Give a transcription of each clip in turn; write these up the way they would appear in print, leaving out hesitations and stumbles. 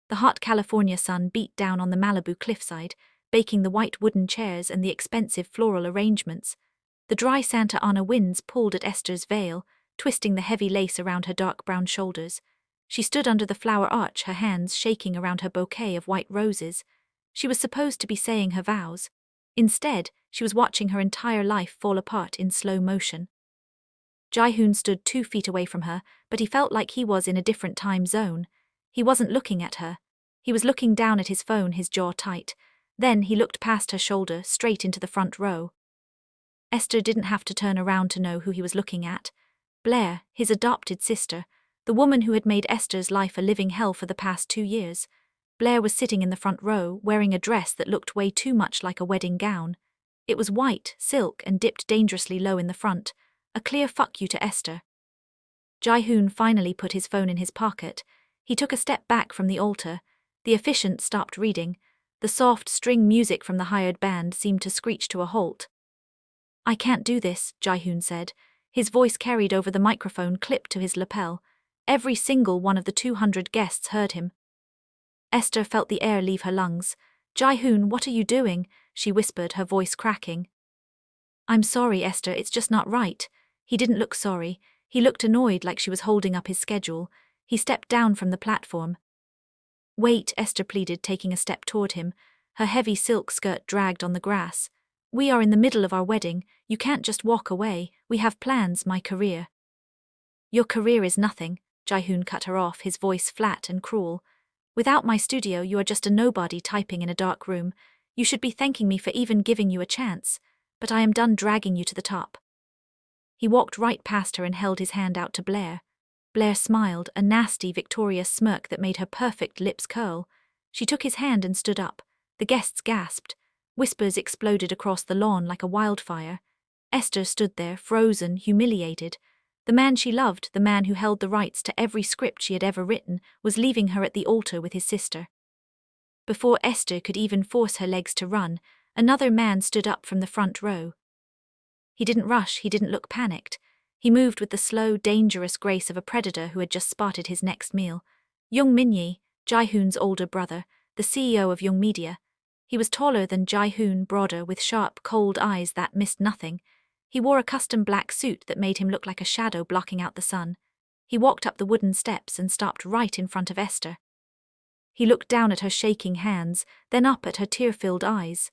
The hot California sun beat down on the Malibu cliffside, baking the white wooden chairs and the expensive floral arrangements. The dry Santa Ana winds pulled at Esther's veil, twisting the heavy lace around her dark brown shoulders. She stood under the flower arch, her hands shaking around her bouquet of white roses. She was supposed to be saying her vows. Instead, she was watching her entire life fall apart in slow motion. Jae-hoon stood 2 feet away from her, but he felt like he was in a different time zone. He wasn't looking at her. He was looking down at his phone, his jaw tight. Then he looked past her shoulder, straight into the front row. Esther didn't have to turn around to know who he was looking at. Blair, his adopted sister, the woman who had made Esther's life a living hell for the past 2 years. Blair was sitting in the front row, wearing a dress that looked way too much like a wedding gown. It was white, silk, and dipped dangerously low in the front, a clear fuck you to Esther. Jae-hoon finally put his phone in his pocket. He took a step back from the altar. The officiant stopped reading. The soft string music from the hired band seemed to screech to a halt. "I can't do this," Jae-hoon said. His voice carried over the microphone clipped to his lapel. Every single one of the 200 guests heard him. Esther felt the air leave her lungs. "Jae-hoon, what are you doing?" she whispered, her voice cracking. "I'm sorry, Esther, it's just not right." He didn't look sorry. He looked annoyed, like she was holding up his schedule. He stepped down from the platform. "Wait," Esther pleaded, taking a step toward him. Her heavy silk skirt dragged on the grass. "We are in the middle of our wedding. You can't just walk away. We have plans, my career." "Your career is nothing," Jae-hoon cut her off, his voice flat and cruel. "Without my studio, you are just a nobody typing in a dark room. You should be thanking me for even giving you a chance. But I am done dragging you to the top." He walked right past her and held his hand out to Blair. Blair smiled, a nasty, victorious smirk that made her perfect lips curl. She took his hand and stood up. The guests gasped. Whispers exploded across the lawn like a wildfire. Esther stood there, frozen, humiliated. The man she loved, the man who held the rights to every script she had ever written, was leaving her at the altar with his sister. Before Esther could even force her legs to run, another man stood up from the front row. He didn't rush, he didn't look panicked. He moved with the slow, dangerous grace of a predator who had just spotted his next meal. Young Min-yi, Jae-hoon's older brother, the CEO of Young Media. He was taller than Jae-hoon, broader, with sharp, cold eyes that missed nothing. He wore a custom black suit that made him look like a shadow blocking out the sun. He walked up the wooden steps and stopped right in front of Esther. He looked down at her shaking hands, then up at her tear-filled eyes.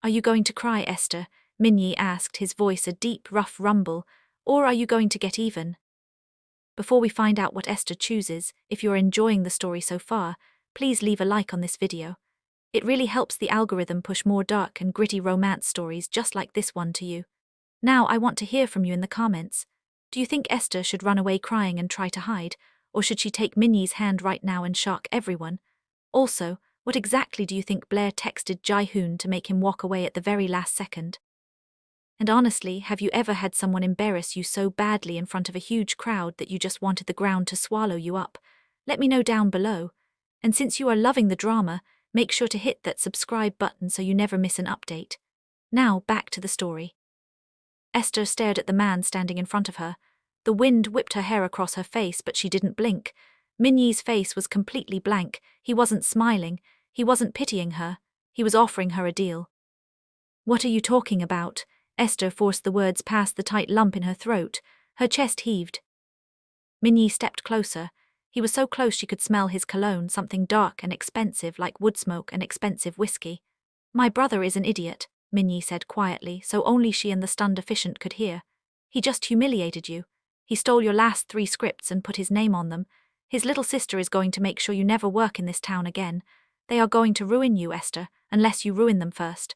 "Are you going to cry, Esther?" Min-yi asked, his voice a deep, rough rumble. "Or are you going to get even?" Before we find out what Esther chooses, if you're enjoying the story so far, please leave a like on this video. It really helps the algorithm push more dark and gritty romance stories just like this one to you. Now I want to hear from you in the comments. Do you think Esther should run away crying and try to hide, or should she take Min-yi's hand right now and shock everyone? Also, what exactly do you think Blair texted Jae-hoon to make him walk away at the very last second? And honestly, have you ever had someone embarrass you so badly in front of a huge crowd that you just wanted the ground to swallow you up? Let me know down below. And since you are loving the drama, make sure to hit that subscribe button so you never miss an update. Now, back to the story. Esther stared at the man standing in front of her. The wind whipped her hair across her face, but she didn't blink. Min-yi's face was completely blank. He wasn't smiling. He wasn't pitying her. He was offering her a deal. "What are you talking about?" Esther forced the words past the tight lump in her throat. Her chest heaved. Min-yi stepped closer. He was so close she could smell his cologne, something dark and expensive like wood smoke and expensive whiskey. "My brother is an idiot," Min-yi said quietly, so only she and the stunned officiant could hear. "He just humiliated you. He stole your last 3 scripts and put his name on them. His little sister is going to make sure you never work in this town again. They are going to ruin you, Esther, unless you ruin them first."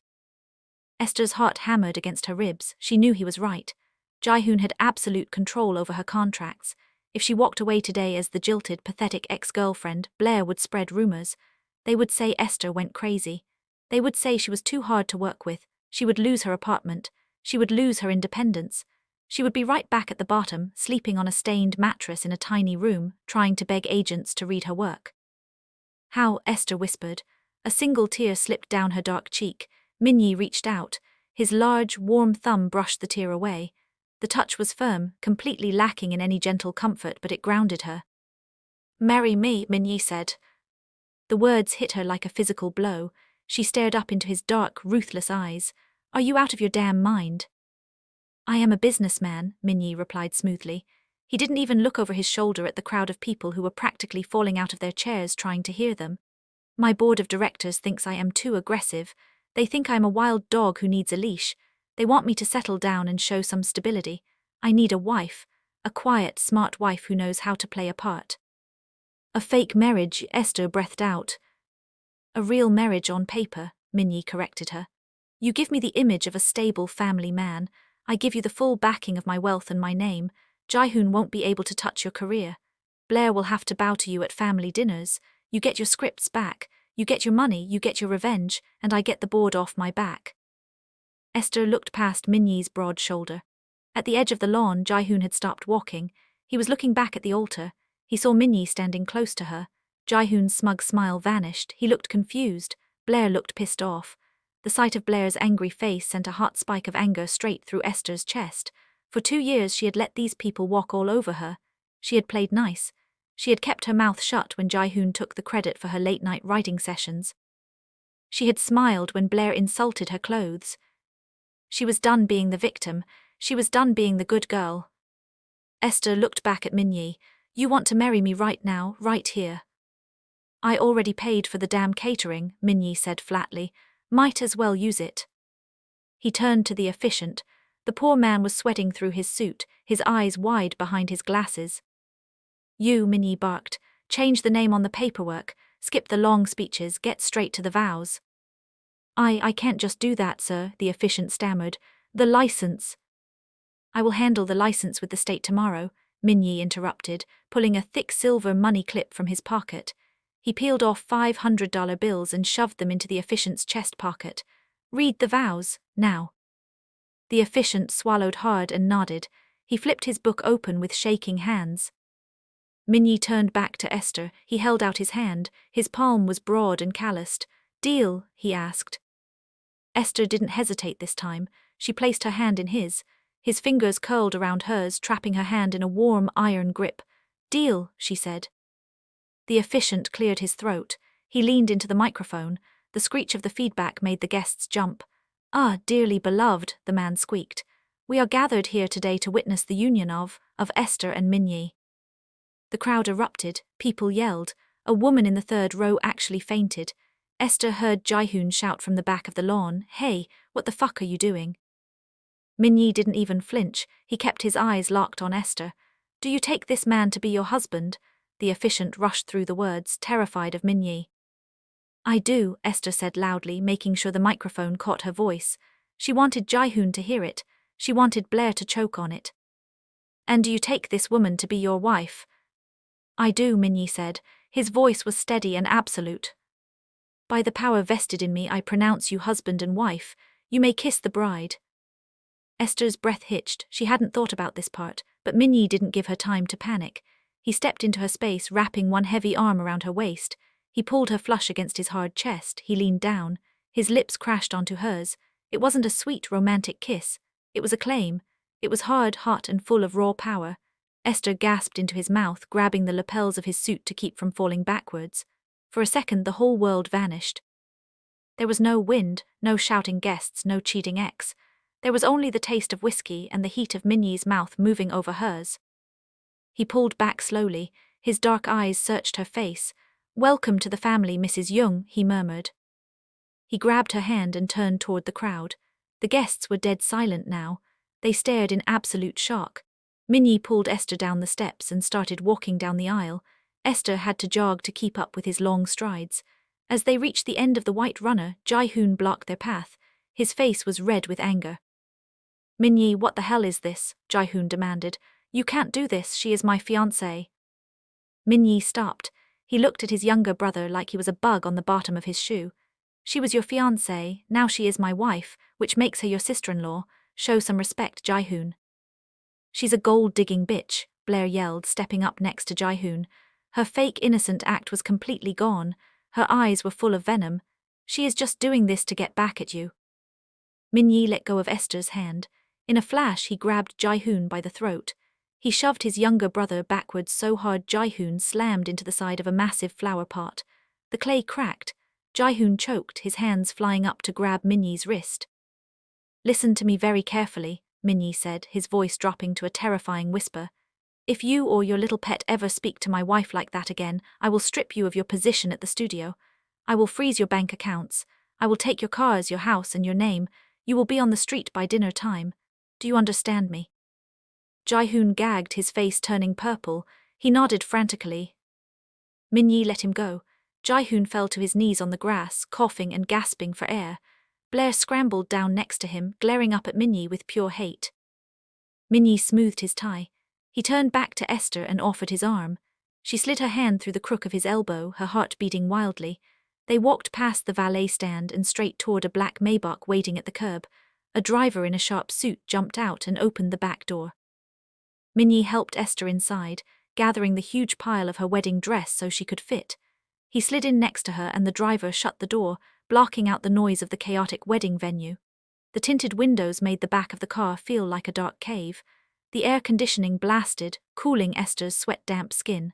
Esther's heart hammered against her ribs. She knew he was right. Jae-hoon had absolute control over her contracts. If she walked away today as the jilted, pathetic ex-girlfriend, Blair would spread rumors. They would say Esther went crazy. They would say she was too hard to work with. She would lose her apartment. She would lose her independence. She would be right back at the bottom, sleeping on a stained mattress in a tiny room, trying to beg agents to read her work. "How?" Esther whispered. A single tear slipped down her dark cheek. Min-yi reached out. His large, warm thumb brushed the tear away. The touch was firm, completely lacking in any gentle comfort, but it grounded her. "Marry me," Min-yi said. The words hit her like a physical blow. She stared up into his dark, ruthless eyes. Are you out of your damn mind? I am a businessman, Minyi replied smoothly. He didn't even look over his shoulder at the crowd of people who were practically falling out of their chairs trying to hear them. My board of directors thinks I am too aggressive. They think I'm a wild dog who needs a leash. They want me to settle down and show some stability. I need a wife, a quiet, smart wife who knows how to play a part. A fake marriage, Esther breathed out. A real marriage on paper, Minyi corrected her. You give me the image of a stable family man. I give you the full backing of my wealth and my name. Jaehoon won't be able to touch your career. Blair will have to bow to you at family dinners. You get your scripts back. You get your money, you get your revenge, and I get the board off my back. Esther looked past Minyi's broad shoulder. At the edge of the lawn, Jaehoon had stopped walking. He was looking back at the altar. He saw Minyi standing close to her. Jaehoon's smug smile vanished. He looked confused. Blair looked pissed off. The sight of Blair's angry face sent a hot spike of anger straight through Esther's chest. For 2 years she had let these people walk all over her. She had played nice. She had kept her mouth shut when Jaehoon took the credit for her late-night writing sessions. She had smiled when Blair insulted her clothes. She was done being the victim. She was done being the good girl. Esther looked back at Minyi. You want to marry me right now, right here. I already paid for the damn catering, Minyi said flatly. Might as well use it. He turned to the efficient. The poor man was sweating through his suit, his eyes wide behind his glasses. You, Minyi barked. Change the name on the paperwork. Skip the long speeches, get straight to the vows. I can't just do that, sir, the efficient stammered. The license. I will handle the license with the state tomorrow, Minyi interrupted, pulling a thick silver money clip from his pocket. He peeled off $500 bills and shoved them into the efficient's chest pocket. Read the vows, now. The efficient swallowed hard and nodded. He flipped his book open with shaking hands. Minyi turned back to Esther. He held out his hand. His palm was broad and calloused. Deal, he asked. Esther didn't hesitate this time. She placed her hand in his. His fingers curled around hers, trapping her hand in a warm iron grip. Deal, she said. The efficient cleared his throat. He leaned into the microphone. The screech of the feedback made the guests jump. Ah, dearly beloved, the man squeaked. We are gathered here today to witness the union of Esther and Minyi. The crowd erupted. People yelled. A woman in the third row actually fainted. Esther heard Jaehoon shout from the back of the lawn, Hey, what the fuck are you doing? Minyi didn't even flinch. He kept his eyes locked on Esther. Do you take this man to be your husband? The efficient rushed through the words, terrified of Minyi. I do, Esther said loudly, making sure the microphone caught her voice. She wanted Jaehoon to hear it. She wanted Blair to choke on it. And do you take this woman to be your wife? I do, Minyi said. His voice was steady and absolute. By the power vested in me, I pronounce you husband and wife. You may kiss the bride. Esther's breath hitched. She hadn't thought about this part, but Minyi didn't give her time to panic. He stepped into her space, wrapping one heavy arm around her waist. He pulled her flush against his hard chest. He leaned down. His lips crashed onto hers. It wasn't a sweet, romantic kiss. It was a claim. It was hard, hot, and full of raw power. Esther gasped into his mouth, grabbing the lapels of his suit to keep from falling backwards. For a second, the whole world vanished. There was no wind, no shouting guests, no cheating ex. There was only the taste of whiskey and the heat of Minyi's mouth moving over hers. He pulled back slowly. His dark eyes searched her face. Welcome to the family, Mrs. Young, he murmured. He grabbed her hand and turned toward the crowd. The guests were dead silent now. They stared in absolute shock. Minyi pulled Esther down the steps and started walking down the aisle. Esther had to jog to keep up with his long strides. As they reached the end of the white runner, Jaehoon blocked their path. His face was red with anger. Minyi, what the hell is this? Jaehoon demanded. You can't do this, she is my fiancée. Minyi stopped. He looked at his younger brother like he was a bug on the bottom of his shoe. She was your fiancée, now she is my wife, which makes her your sister-in-law. Show some respect, Jaehoon. She's a gold-digging bitch, Blair yelled, stepping up next to Jaehoon. Her fake innocent act was completely gone. Her eyes were full of venom. She is just doing this to get back at you. Minyi let go of Esther's hand. In a flash, he grabbed Jaehoon by the throat. He shoved his younger brother backwards so hard Jaehoon slammed into the side of a massive flower pot. The clay cracked. Jihoon choked, his hands flying up to grab Minyi's wrist. Listen to me very carefully, Minyi said, his voice dropping to a terrifying whisper. If you or your little pet ever speak to my wife like that again, I will strip you of your position at the studio. I will freeze your bank accounts. I will take your cars, your house, and your name. You will be on the street by dinner time. Do you understand me? Jihoon gagged, his face turning purple. He nodded frantically. Minyi let him go. Jihoon fell to his knees on the grass, coughing and gasping for air. Blair scrambled down next to him, glaring up at Minyi with pure hate. Minyi smoothed his tie. He turned back to Esther and offered his arm. She slid her hand through the crook of his elbow, her heart beating wildly. They walked past the valet stand and straight toward a black Maybach waiting at the curb. A driver in a sharp suit jumped out and opened the back door. Minyi helped Esther inside, gathering the huge pile of her wedding dress so she could fit. He slid in next to her and the driver shut the door, blocking out the noise of the chaotic wedding venue. The tinted windows made the back of the car feel like a dark cave. The air conditioning blasted, cooling Esther's sweat-damp skin.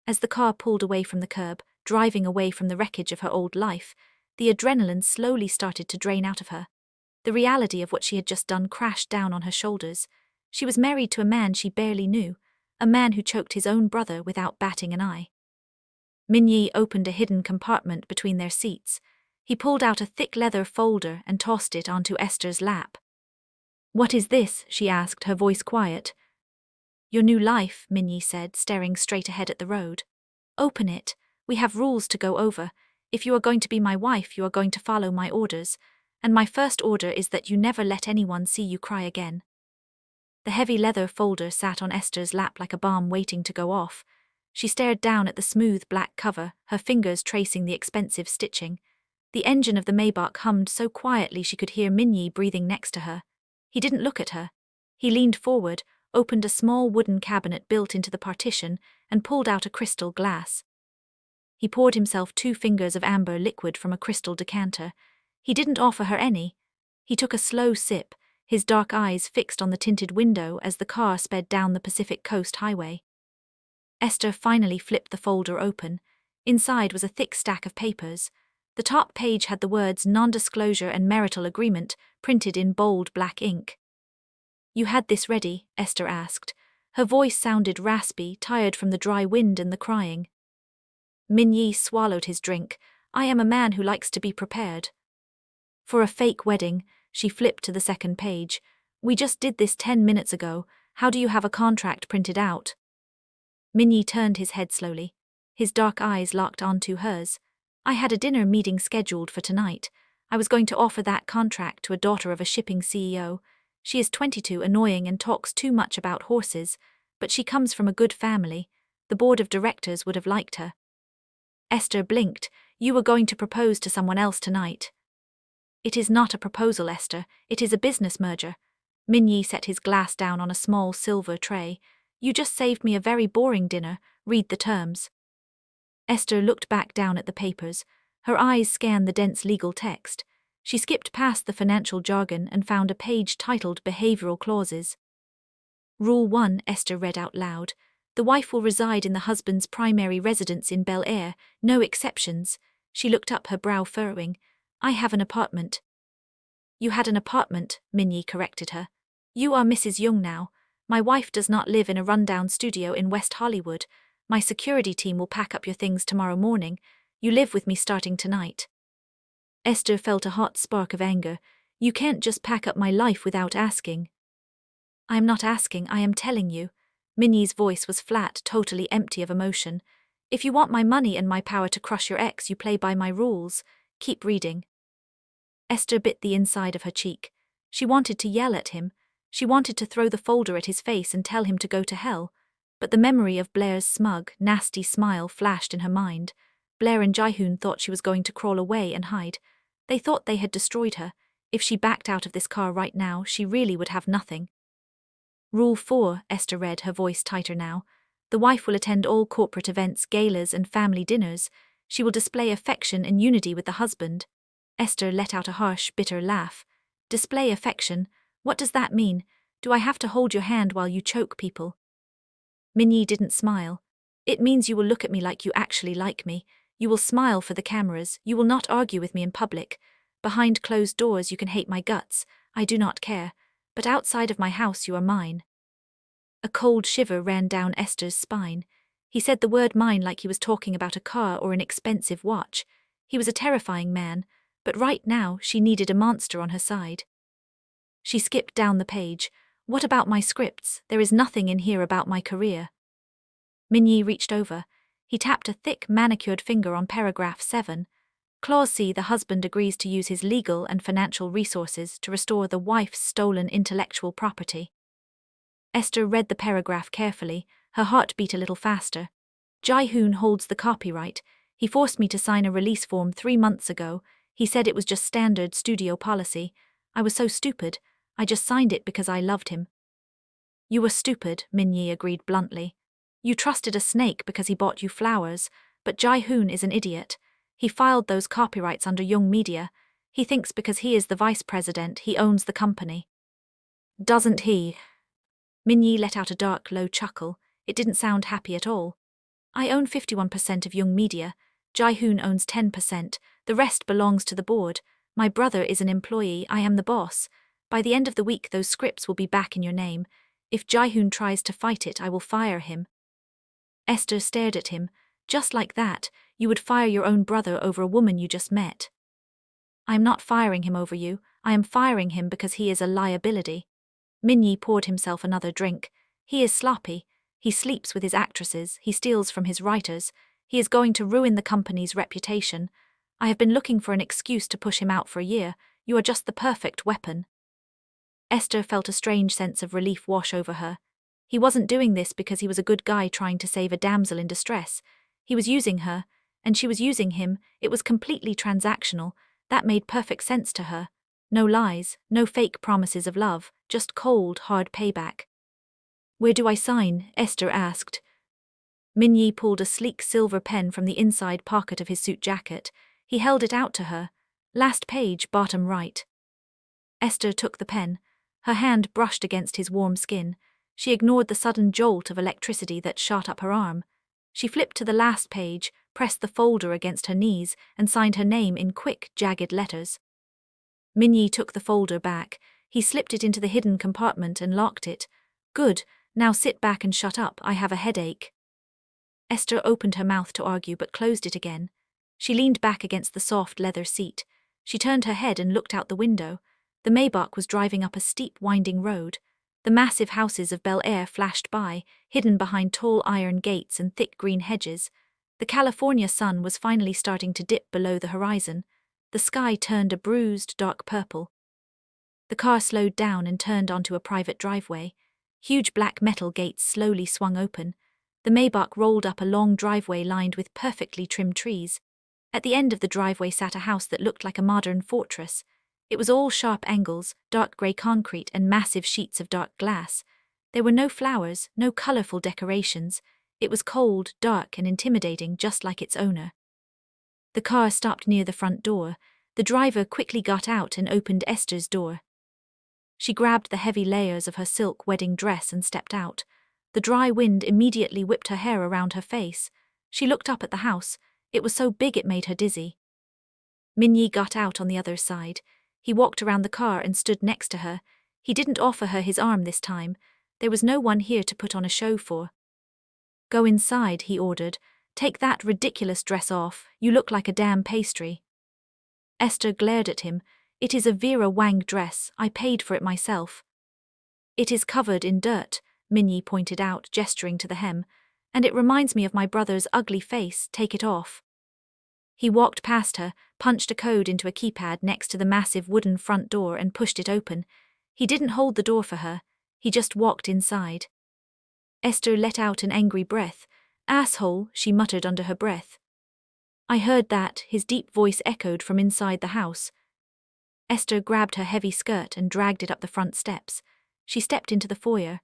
As the car pulled away from the curb, driving away from the wreckage of her old life, the adrenaline slowly started to drain out of her. The reality of what she had just done crashed down on her shoulders. She was married to a man she barely knew, a man who choked his own brother without batting an eye. Minyi opened a hidden compartment between their seats. He pulled out a thick leather folder and tossed it onto Esther's lap. "What is this?" she asked, her voice quiet. "Your new life," Minyi said, staring straight ahead at the road. "Open it. We have rules to go over. If you are going to be my wife, you are going to follow my orders. And my first order is that you never let anyone see you cry again." The heavy leather folder sat on Esther's lap like a bomb waiting to go off. She stared down at the smooth black cover, her fingers tracing the expensive stitching. The engine of the Maybach hummed so quietly she could hear Minyi breathing next to her. He didn't look at her. He leaned forward, opened a small wooden cabinet built into the partition, and pulled out a crystal glass. He poured himself 2 fingers of amber liquid from a crystal decanter. He didn't offer her any. He took a slow sip, his dark eyes fixed on the tinted window as the car sped down the Pacific Coast Highway. Esther finally flipped the folder open. Inside was a thick stack of papers. The top page had the words non-disclosure and marital agreement printed in bold black ink. "You had this ready?" Esther asked. Her voice sounded raspy, tired from the dry wind and the crying. Minyi swallowed his drink. "I am a man who likes to be prepared." "For a fake wedding," she flipped to the second page. "We just did this 10 minutes ago. How do you have a contract printed out?" Minyi turned his head slowly. His dark eyes locked onto hers. "I had a dinner meeting scheduled for tonight. I was going to offer that contract to a daughter of a shipping CEO. She is 22, annoying and talks too much about horses, but she comes from a good family. The board of directors would have liked her." Esther blinked. "You were going to propose to someone else tonight." "It is not a proposal, Esther. It is a business merger." Minyi set his glass down on a small silver tray. "You just saved me a very boring dinner. Read the terms." Esther looked back down at the papers. Her eyes scanned the dense legal text. She skipped past the financial jargon and found a page titled Behavioral Clauses. "Rule 1, Esther read out loud. "The wife will reside in the husband's primary residence in Bel Air, no exceptions." She looked up, her brow furrowing. "I have an apartment." "You had an apartment," Minyi corrected her. "You are Mrs. Young now. My wife does not live in a rundown studio in West Hollywood. My security team will pack up your things tomorrow morning. You live with me starting tonight." Esther felt a hot spark of anger. "You can't just pack up my life without asking." "I am not asking, I am telling you." Minyi's voice was flat, totally empty of emotion. "If you want my money and my power to crush your ex, you play by my rules. Keep reading." Esther bit the inside of her cheek. She wanted to yell at him. She wanted to throw the folder at his face and tell him to go to hell. But the memory of Blair's smug, nasty smile flashed in her mind. Blair and Jihoon thought she was going to crawl away and hide. They thought they had destroyed her. If she backed out of this car right now, she really would have nothing. "Rule 4, Esther read, her voice tighter now. "The wife will attend all corporate events, galas, and family dinners. She will display affection and unity with the husband." Esther let out a harsh, bitter laugh. "Display affection? What does that mean? Do I have to hold your hand while you choke people?" Minyi didn't smile. "It means you will look at me like you actually like me. You will smile for the cameras, you will not argue with me in public. Behind closed doors you can hate my guts, I do not care, but outside of my house you are mine. A cold shiver ran down Esther's spine. He said the word mine like he was talking about a car or an expensive watch. He was a terrifying man, but right now she needed a monster on her side. She skipped down the page. What about my scripts? There is nothing in here about my career. Minyi reached over. He tapped a thick, manicured finger on paragraph 7. Clause C. The husband agrees to use his legal and financial resources to restore the wife's stolen intellectual property. Esther read the paragraph carefully, her heart beat a little faster. Jai-hoon holds the copyright. He forced me to sign a release form 3 months ago. He said it was just standard studio policy. I was so stupid. I just signed it because I loved him. You were stupid, Minyi agreed bluntly. You trusted a snake because he bought you flowers, but Jai-hoon is an idiot. He filed those copyrights under Young Media. He thinks because he is the vice president, he owns the company. Doesn't he? Minyi let out a dark, low chuckle. It didn't sound happy at all. I own 51% of Young Media. Jai-hoon owns 10%. The rest belongs to the board. My brother is an employee. I am the boss. By the end of the week, those scripts will be back in your name. If Jai-hoon tries to fight it, I will fire him. Esther stared at him. Just like that, you would fire your own brother over a woman you just met. I am not firing him over you. I am firing him because he is a liability. Minyi poured himself another drink. He is sloppy. He sleeps with his actresses. He steals from his writers. He is going to ruin the company's reputation. I have been looking for an excuse to push him out for a year. You are just the perfect weapon. Esther felt a strange sense of relief wash over her. He wasn't doing this because he was a good guy trying to save a damsel in distress. He was using her, and she was using him. It was completely transactional. That made perfect sense to her. No lies, no fake promises of love, just cold, hard payback. Where do I sign? Esther asked. Minyi pulled a sleek silver pen from the inside pocket of his suit jacket. He held it out to her. Last page, bottom right. Esther took the pen. Her hand brushed against his warm skin. She ignored the sudden jolt of electricity that shot up her arm. She flipped to the last page, pressed the folder against her knees, and signed her name in quick, jagged letters. Minyi took the folder back. He slipped it into the hidden compartment and locked it. Good, now sit back and shut up, I have a headache. Esther opened her mouth to argue but closed it again. She leaned back against the soft leather seat. She turned her head and looked out the window. The Maybach was driving up a steep, winding road. The massive houses of Bel Air flashed by, hidden behind tall iron gates and thick green hedges. The California sun was finally starting to dip below the horizon. The sky turned a bruised, dark purple. The car slowed down and turned onto a private driveway. Huge black metal gates slowly swung open. The Maybach rolled up a long driveway lined with perfectly trimmed trees. At the end of the driveway sat a house that looked like a modern fortress. It was all sharp angles, dark grey concrete, and massive sheets of dark glass. There were no flowers, no colourful decorations. It was cold, dark, and intimidating, just like its owner. The car stopped near the front door. The driver quickly got out and opened Esther's door. She grabbed the heavy layers of her silk wedding dress and stepped out. The dry wind immediately whipped her hair around her face. She looked up at the house. It was so big it made her dizzy. Minyi got out on the other side. He walked around the car and stood next to her. He didn't offer her his arm this time. There was no one here to put on a show for. Go inside, he ordered. Take that ridiculous dress off. You look like a damn pastry. Esther glared at him. It is a Vera Wang dress. I paid for it myself. It is covered in dirt, Minyi pointed out, gesturing to the hem. And it reminds me of my brother's ugly face. Take it off. He walked past her, punched a code into a keypad next to the massive wooden front door and pushed it open. He didn't hold the door for her. He just walked inside. Esther let out an angry breath. Asshole, she muttered under her breath. I heard that, his deep voice echoed from inside the house. Esther grabbed her heavy skirt and dragged it up the front steps. She stepped into the foyer.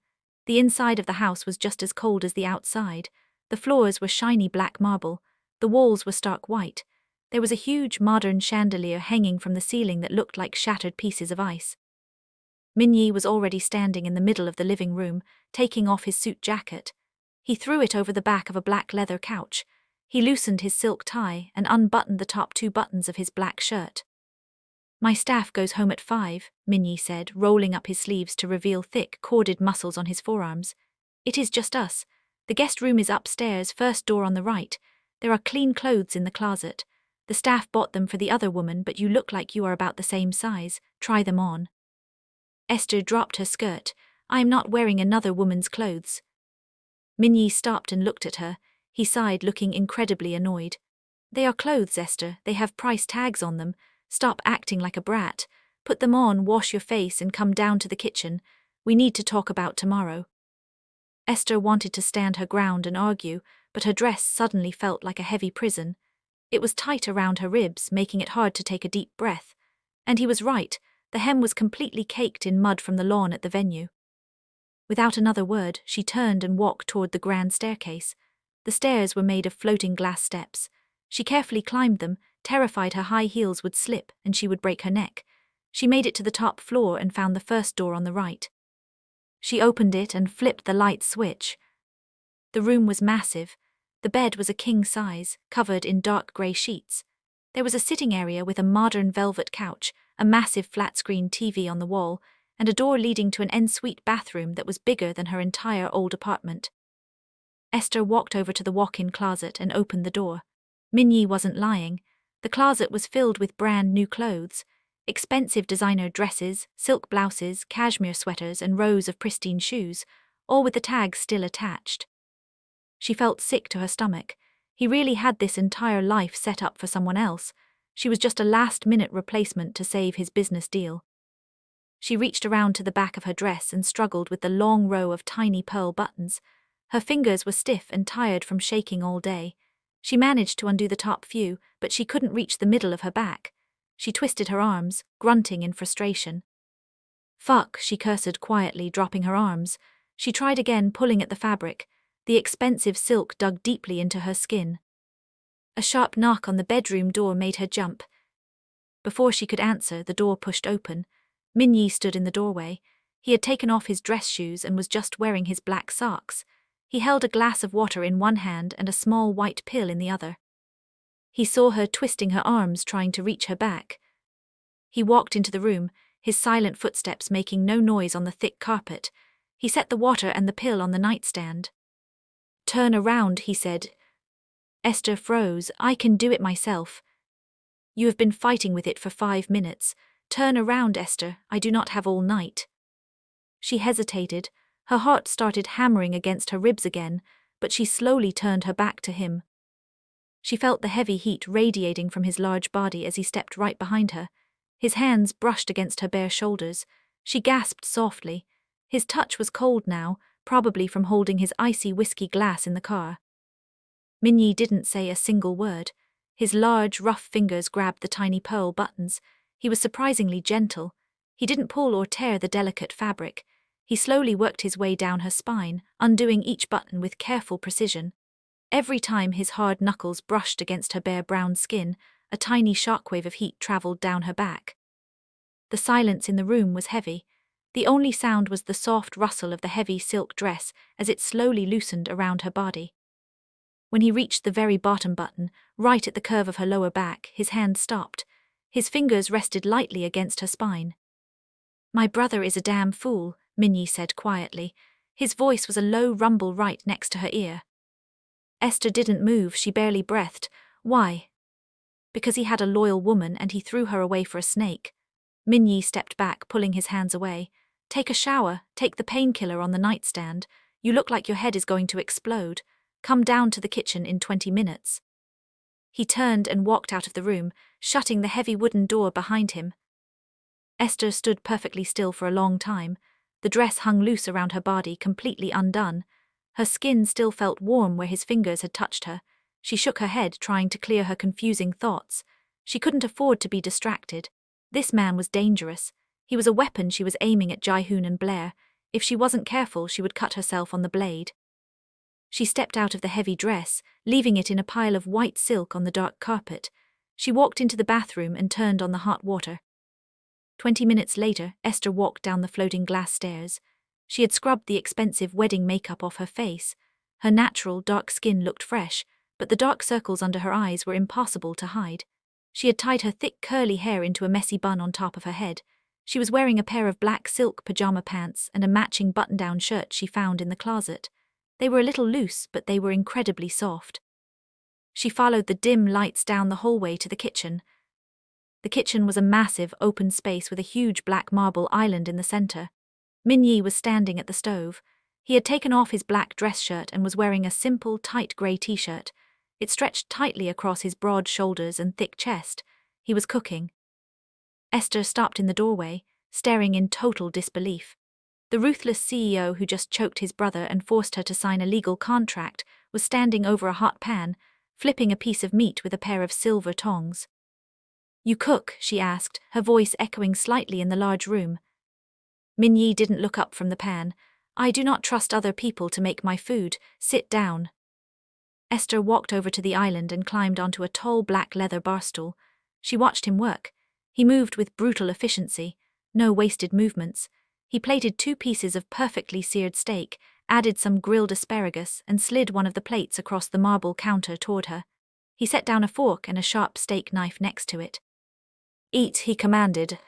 The inside of the house was just as cold as the outside. The floors were shiny black marble. The walls were stark white. There was a huge modern chandelier hanging from the ceiling that looked like shattered pieces of ice. Minyi was already standing in the middle of the living room, taking off his suit jacket. He threw it over the back of a black leather couch. He loosened his silk tie and unbuttoned the top 2 buttons of his black shirt. My staff goes home at 5, Minyi said, rolling up his sleeves to reveal thick, corded muscles on his forearms. It is just us. The guest room is upstairs, first door on the right. There are clean clothes in the closet. The staff bought them for the other woman, but you look like you are about the same size. Try them on. Esther dropped her skirt. I am not wearing another woman's clothes. Minyi stopped and looked at her. He sighed, looking incredibly annoyed. They are clothes, Esther. They have price tags on them. Stop acting like a brat. Put them on, wash your face, and come down to the kitchen. We need to talk about tomorrow. Esther wanted to stand her ground and argue, but her dress suddenly felt like a heavy prison. It was tight around her ribs, making it hard to take a deep breath. And he was right. The hem was completely caked in mud from the lawn at the venue. Without another word, she turned and walked toward the grand staircase. The stairs were made of floating glass steps. She carefully climbed them, terrified her high heels would slip and she would break her neck. She made it to the top floor and found the first door on the right. She opened it and flipped the light switch. The room was massive. The bed was a king size, covered in dark grey sheets. There was a sitting area with a modern velvet couch, a massive flat-screen TV on the wall, and a door leading to an ensuite bathroom that was bigger than her entire old apartment. Esther walked over to the walk-in closet and opened the door. Minyi wasn't lying. The closet was filled with brand new clothes, expensive designer dresses, silk blouses, cashmere sweaters, and rows of pristine shoes, all with the tags still attached. She felt sick to her stomach. He really had this entire life set up for someone else. She was just a last-minute replacement to save his business deal. She reached around to the back of her dress and struggled with the long row of tiny pearl buttons. Her fingers were stiff and tired from shaking all day. She managed to undo the top few, but she couldn't reach the middle of her back. She twisted her arms, grunting in frustration. Fuck, she cursed quietly, dropping her arms. She tried again, pulling at the fabric. The expensive silk dug deeply into her skin. A sharp knock on the bedroom door made her jump. Before she could answer, the door pushed open. Minyi stood in the doorway. He had taken off his dress shoes and was just wearing his black socks. He held a glass of water in one hand and a small white pill in the other. He saw her twisting her arms, trying to reach her back. He walked into the room, his silent footsteps making no noise on the thick carpet. He set the water and the pill on the nightstand. Turn around, he said. Esther froze. I can do it myself. You have been fighting with it for 5 minutes. Turn around, Esther. I do not have all night. She hesitated. Her heart started hammering against her ribs again, but she slowly turned her back to him. She felt the heavy heat radiating from his large body as he stepped right behind her. His hands brushed against her bare shoulders. She gasped softly. His touch was cold now, probably from holding his icy whiskey glass in the car. Minyi didn't say a single word. His large, rough fingers grabbed the tiny pearl buttons. He was surprisingly gentle. He didn't pull or tear the delicate fabric. He slowly worked his way down her spine, undoing each button with careful precision. Every time his hard knuckles brushed against her bare brown skin, a tiny shockwave of heat traveled down her back. The silence in the room was heavy. The only sound was the soft rustle of the heavy silk dress as it slowly loosened around her body. When he reached the very bottom button, right at the curve of her lower back, his hand stopped. His fingers rested lightly against her spine. My brother is a damn fool, Minyi said quietly. His voice was a low rumble right next to her ear. Esther didn't move, she barely breathed. Why? Because he had a loyal woman and he threw her away for a snake. Minyi stepped back, pulling his hands away. Take a shower, take the painkiller on the nightstand. You look like your head is going to explode. Come down to the kitchen in 20 minutes. He turned and walked out of the room, shutting the heavy wooden door behind him. Esther stood perfectly still for a long time. The dress hung loose around her body, completely undone. Her skin still felt warm where his fingers had touched her. She shook her head, trying to clear her confusing thoughts. She couldn't afford to be distracted. This man was dangerous. He was a weapon she was aiming at Jihoon and Blair. If she wasn't careful, she would cut herself on the blade. She stepped out of the heavy dress, leaving it in a pile of white silk on the dark carpet. She walked into the bathroom and turned on the hot water. 20 minutes later, Esther walked down the floating glass stairs. She had scrubbed the expensive wedding makeup off her face. Her natural, dark skin looked fresh, but the dark circles under her eyes were impossible to hide. She had tied her thick curly hair into a messy bun on top of her head. She was wearing a pair of black silk pajama pants and a matching button-down shirt she found in the closet. They were a little loose, but they were incredibly soft. She followed the dim lights down the hallway to the kitchen. The kitchen was a massive, open space with a huge black marble island in the center. Minyi was standing at the stove. He had taken off his black dress shirt and was wearing a simple, tight grey t-shirt. It stretched tightly across his broad shoulders and thick chest. He was cooking. Esther stopped in the doorway, staring in total disbelief. The ruthless CEO who just choked his brother and forced her to sign a legal contract was standing over a hot pan, flipping a piece of meat with a pair of silver tongs. "You cook?" she asked, her voice echoing slightly in the large room. Minyi didn't look up from the pan. "I do not trust other people to make my food. Sit down." Esther walked over to the island and climbed onto a tall black leather barstool. She watched him work. He moved with brutal efficiency, no wasted movements. He plated 2 pieces of perfectly seared steak, added some grilled asparagus, and slid one of the plates across the marble counter toward her. He set down a fork and a sharp steak knife next to it. "Eat," he commanded.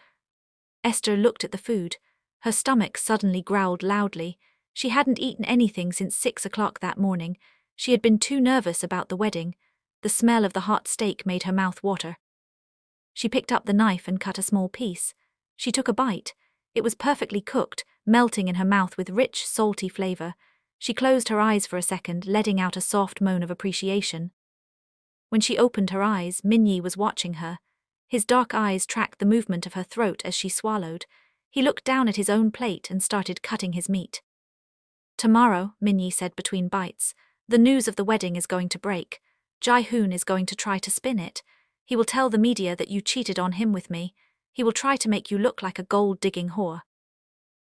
Esther looked at the food. Her stomach suddenly growled loudly. She hadn't eaten anything since 6 o'clock that morning. She had been too nervous about the wedding. The smell of the hot steak made her mouth water. She picked up the knife and cut a small piece. She took a bite. It was perfectly cooked, melting in her mouth with rich, salty flavor. She closed her eyes for a second, letting out a soft moan of appreciation. When she opened her eyes, Minyi was watching her. His dark eyes tracked the movement of her throat as she swallowed. He looked down at his own plate and started cutting his meat. "Tomorrow," Minyi said between bites, "the news of the wedding is going to break. Jae-hoon is going to try to spin it. He will tell the media that you cheated on him with me. He will try to make you look like a gold-digging whore."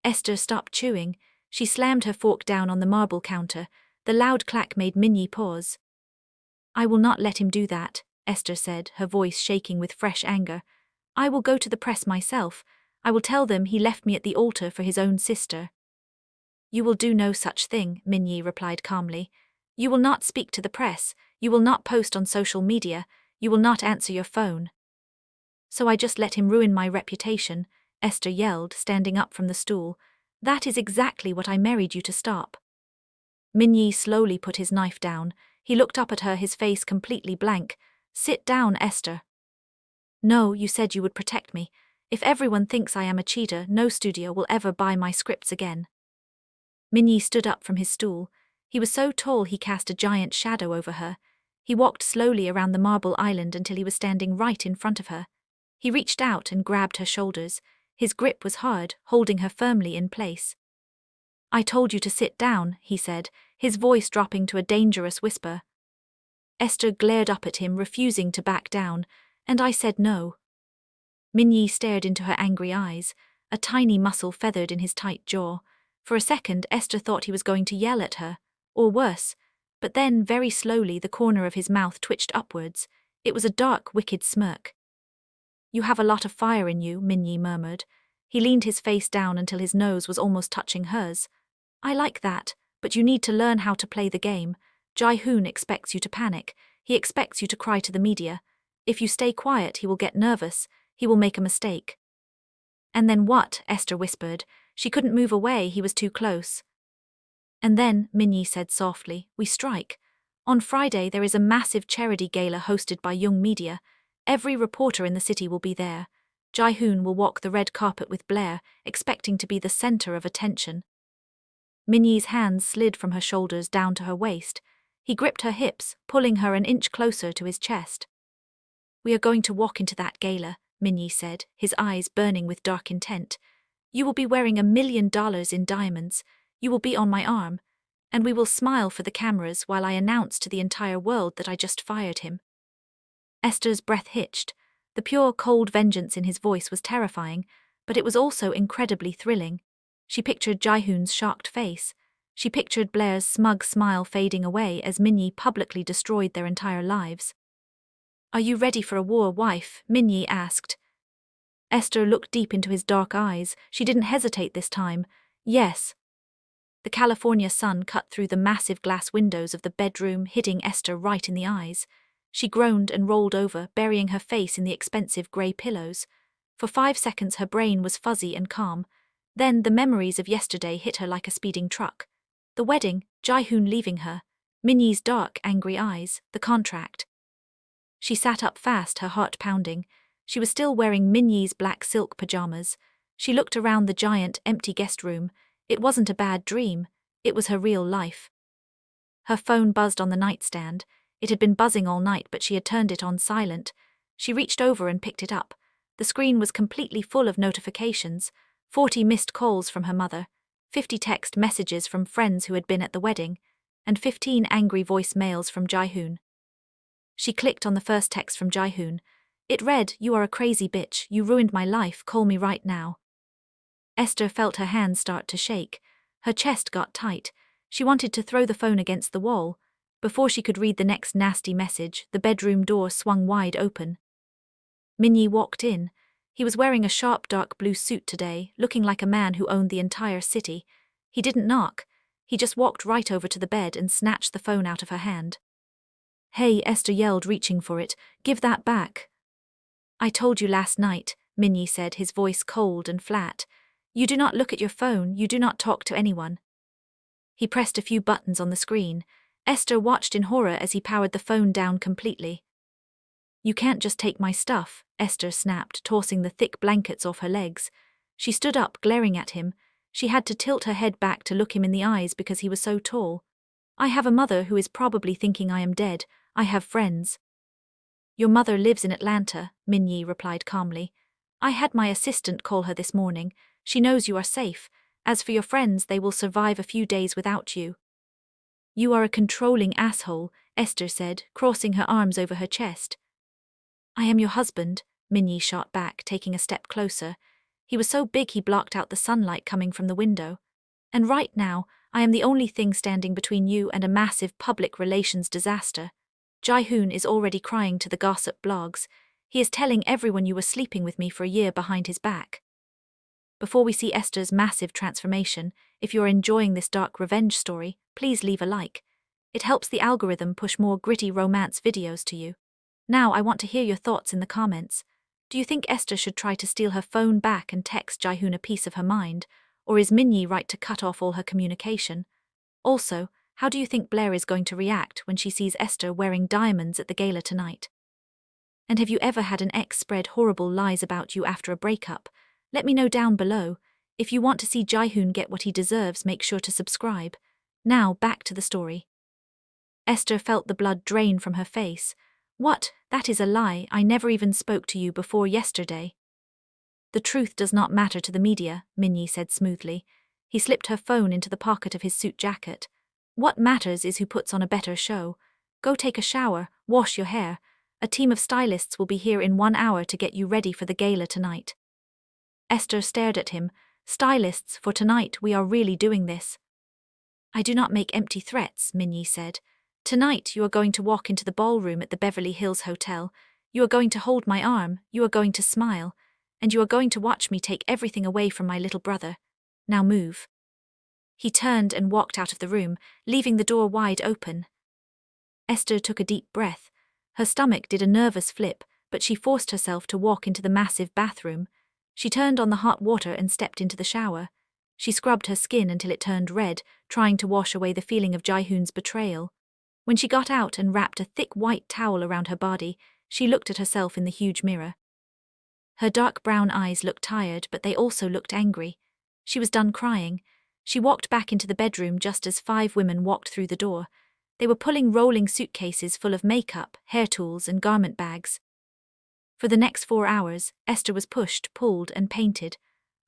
Esther stopped chewing. She slammed her fork down on the marble counter. The loud clack made Minyi pause. "I will not let him do that," Esther said, her voice shaking with fresh anger. "I will go to the press myself. I will tell them he left me at the altar for his own sister." "You will do no such thing," Minyi replied calmly. "You will not speak to the press. You will not post on social media. You will not answer your phone." "So I just let him ruin my reputation," Esther yelled, standing up from the stool. "That is exactly what I married you to stop." Minyi slowly put his knife down. He looked up at her, his face completely blank. "Sit down, Esther." "No, you said you would protect me. If everyone thinks I am a cheater, no studio will ever buy my scripts again." Minyi stood up from his stool. He was so tall he cast a giant shadow over her. He walked slowly around the marble island until he was standing right in front of her. He reached out and grabbed her shoulders. His grip was hard, holding her firmly in place. "I told you to sit down," he said, his voice dropping to a dangerous whisper. Esther glared up at him, refusing to back down, and I said no. Minyi stared into her angry eyes. A tiny muscle feathered in his tight jaw. For a second, Esther thought he was going to yell at her, or worse, but then, very slowly, the corner of his mouth twitched upwards. It was a dark, wicked smirk. "You have a lot of fire in you," Minyi murmured. He leaned his face down until his nose was almost touching hers. "I like that, but you need to learn how to play the game. Jae-hoon expects you to panic. He expects you to cry to the media. If you stay quiet, he will get nervous. He will make a mistake." "And then what?" Esther whispered. She couldn't move away, he was too close. "And then," Minyi said softly, "we strike. On Friday there is a massive charity gala hosted by Young Media. Every reporter in the city will be there. Jae-hoon will walk the red carpet with Blair, expecting to be the center of attention." Minyi's hands slid from her shoulders down to her waist. He gripped her hips, pulling her an inch closer to his chest. "We are going to walk into that gala," Minyi said, his eyes burning with dark intent. "You will be wearing $1 million in diamonds. You will be on my arm. And we will smile for the cameras while I announce to the entire world that I just fired him." Esther's breath hitched. The pure, cold vengeance in his voice was terrifying, but it was also incredibly thrilling. She pictured Jae-hoon's shocked face. She pictured Blair's smug smile fading away as Minyi publicly destroyed their entire lives. "Are you ready for a war, wife?" Minyi asked. Esther looked deep into his dark eyes. She didn't hesitate this time. "Yes." The California sun cut through the massive glass windows of the bedroom, hitting Esther right in the eyes. She groaned and rolled over, burying her face in the expensive grey pillows. For 5 seconds her brain was fuzzy and calm. Then the memories of yesterday hit her like a speeding truck. The wedding, Jaehoon leaving her, Minnie's dark, angry eyes, the contract. She sat up fast, her heart pounding. She was still wearing Minnie's black silk pajamas. She looked around the giant, empty guest room. It wasn't a bad dream. It was her real life. Her phone buzzed on the nightstand. It had been buzzing all night, but she had turned it on silent. She reached over and picked it up. The screen was completely full of notifications. 40 missed calls from her mother, 50 text messages from friends who had been at the wedding, and 15 angry voicemails from Jaehoon. She clicked on the first text from Jaehoon. It read, "You are a crazy bitch, you ruined my life, call me right now." Esther felt her hands start to shake. Her chest got tight. She wanted to throw the phone against the wall. Before she could read the next nasty message, the bedroom door swung wide open. Minnie walked in. He was wearing a sharp dark blue suit today, looking like a man who owned the entire city. He didn't knock. He just walked right over to the bed and snatched the phone out of her hand. "Hey," Esther yelled, reaching for it. "Give that back." "I told you last night," Minnie said, his voice cold and flat. "You do not look at your phone, you do not talk to anyone." He pressed a few buttons on the screen. Esther watched in horror as he powered the phone down completely. "You can't just take my stuff," Esther snapped, tossing the thick blankets off her legs. She stood up, glaring at him. She had to tilt her head back to look him in the eyes because he was so tall. "I have a mother who is probably thinking I am dead. I have friends." "Your mother lives in Atlanta," Minnie replied calmly. "I had my assistant call her this morning. She knows you are safe. As for your friends, they will survive a few days without you." "You are a controlling asshole," Esther said, crossing her arms over her chest. "I am your husband," Minnie shot back, taking a step closer. He was so big he blocked out the sunlight coming from the window. "And right now, I am the only thing standing between you and a massive public relations disaster. Jaehoon is already crying to the gossip blogs. He is telling everyone you were sleeping with me for a year behind his back." Before we see Esther's massive transformation, if you're enjoying this dark revenge story, please leave a like. It helps the algorithm push more gritty romance videos to you. Now I want to hear your thoughts in the comments. Do you think Esther should try to steal her phone back and text Jaehoon a piece of her mind, or is Minnie right to cut off all her communication? Also, how do you think Blair is going to react when she sees Esther wearing diamonds at the gala tonight? And have you ever had an ex spread horrible lies about you after a breakup? Let me know down below. If you want to see Jaehoon get what he deserves, make sure to subscribe. Now, back to the story. Esther felt the blood drain from her face. "What? That is a lie. I never even spoke to you before yesterday." "The truth does not matter to the media," Minnie said smoothly. He slipped her phone into the pocket of his suit jacket. "What matters is who puts on a better show. Go take a shower, wash your hair. A team of stylists will be here in 1 hour to get you ready for the gala tonight." Esther stared at him. "Stylists, for tonight we are really doing this." "I do not make empty threats," Minnie said. "Tonight you are going to walk into the ballroom at the Beverly Hills Hotel. You are going to hold my arm, you are going to smile, and you are going to watch me take everything away from my little brother. Now move." He turned and walked out of the room, leaving the door wide open. Esther took a deep breath. Her stomach did a nervous flip, but she forced herself to walk into the massive bathroom. She turned on the hot water and stepped into the shower. She scrubbed her skin until it turned red, trying to wash away the feeling of Jaehoon's betrayal. When she got out and wrapped a thick white towel around her body, she looked at herself in the huge mirror. Her dark brown eyes looked tired, but they also looked angry. She was done crying. She walked back into the bedroom just as 5 women walked through the door. They were pulling rolling suitcases full of makeup, hair tools, and garment bags. For the next 4 hours, Esther was pushed, pulled, and painted.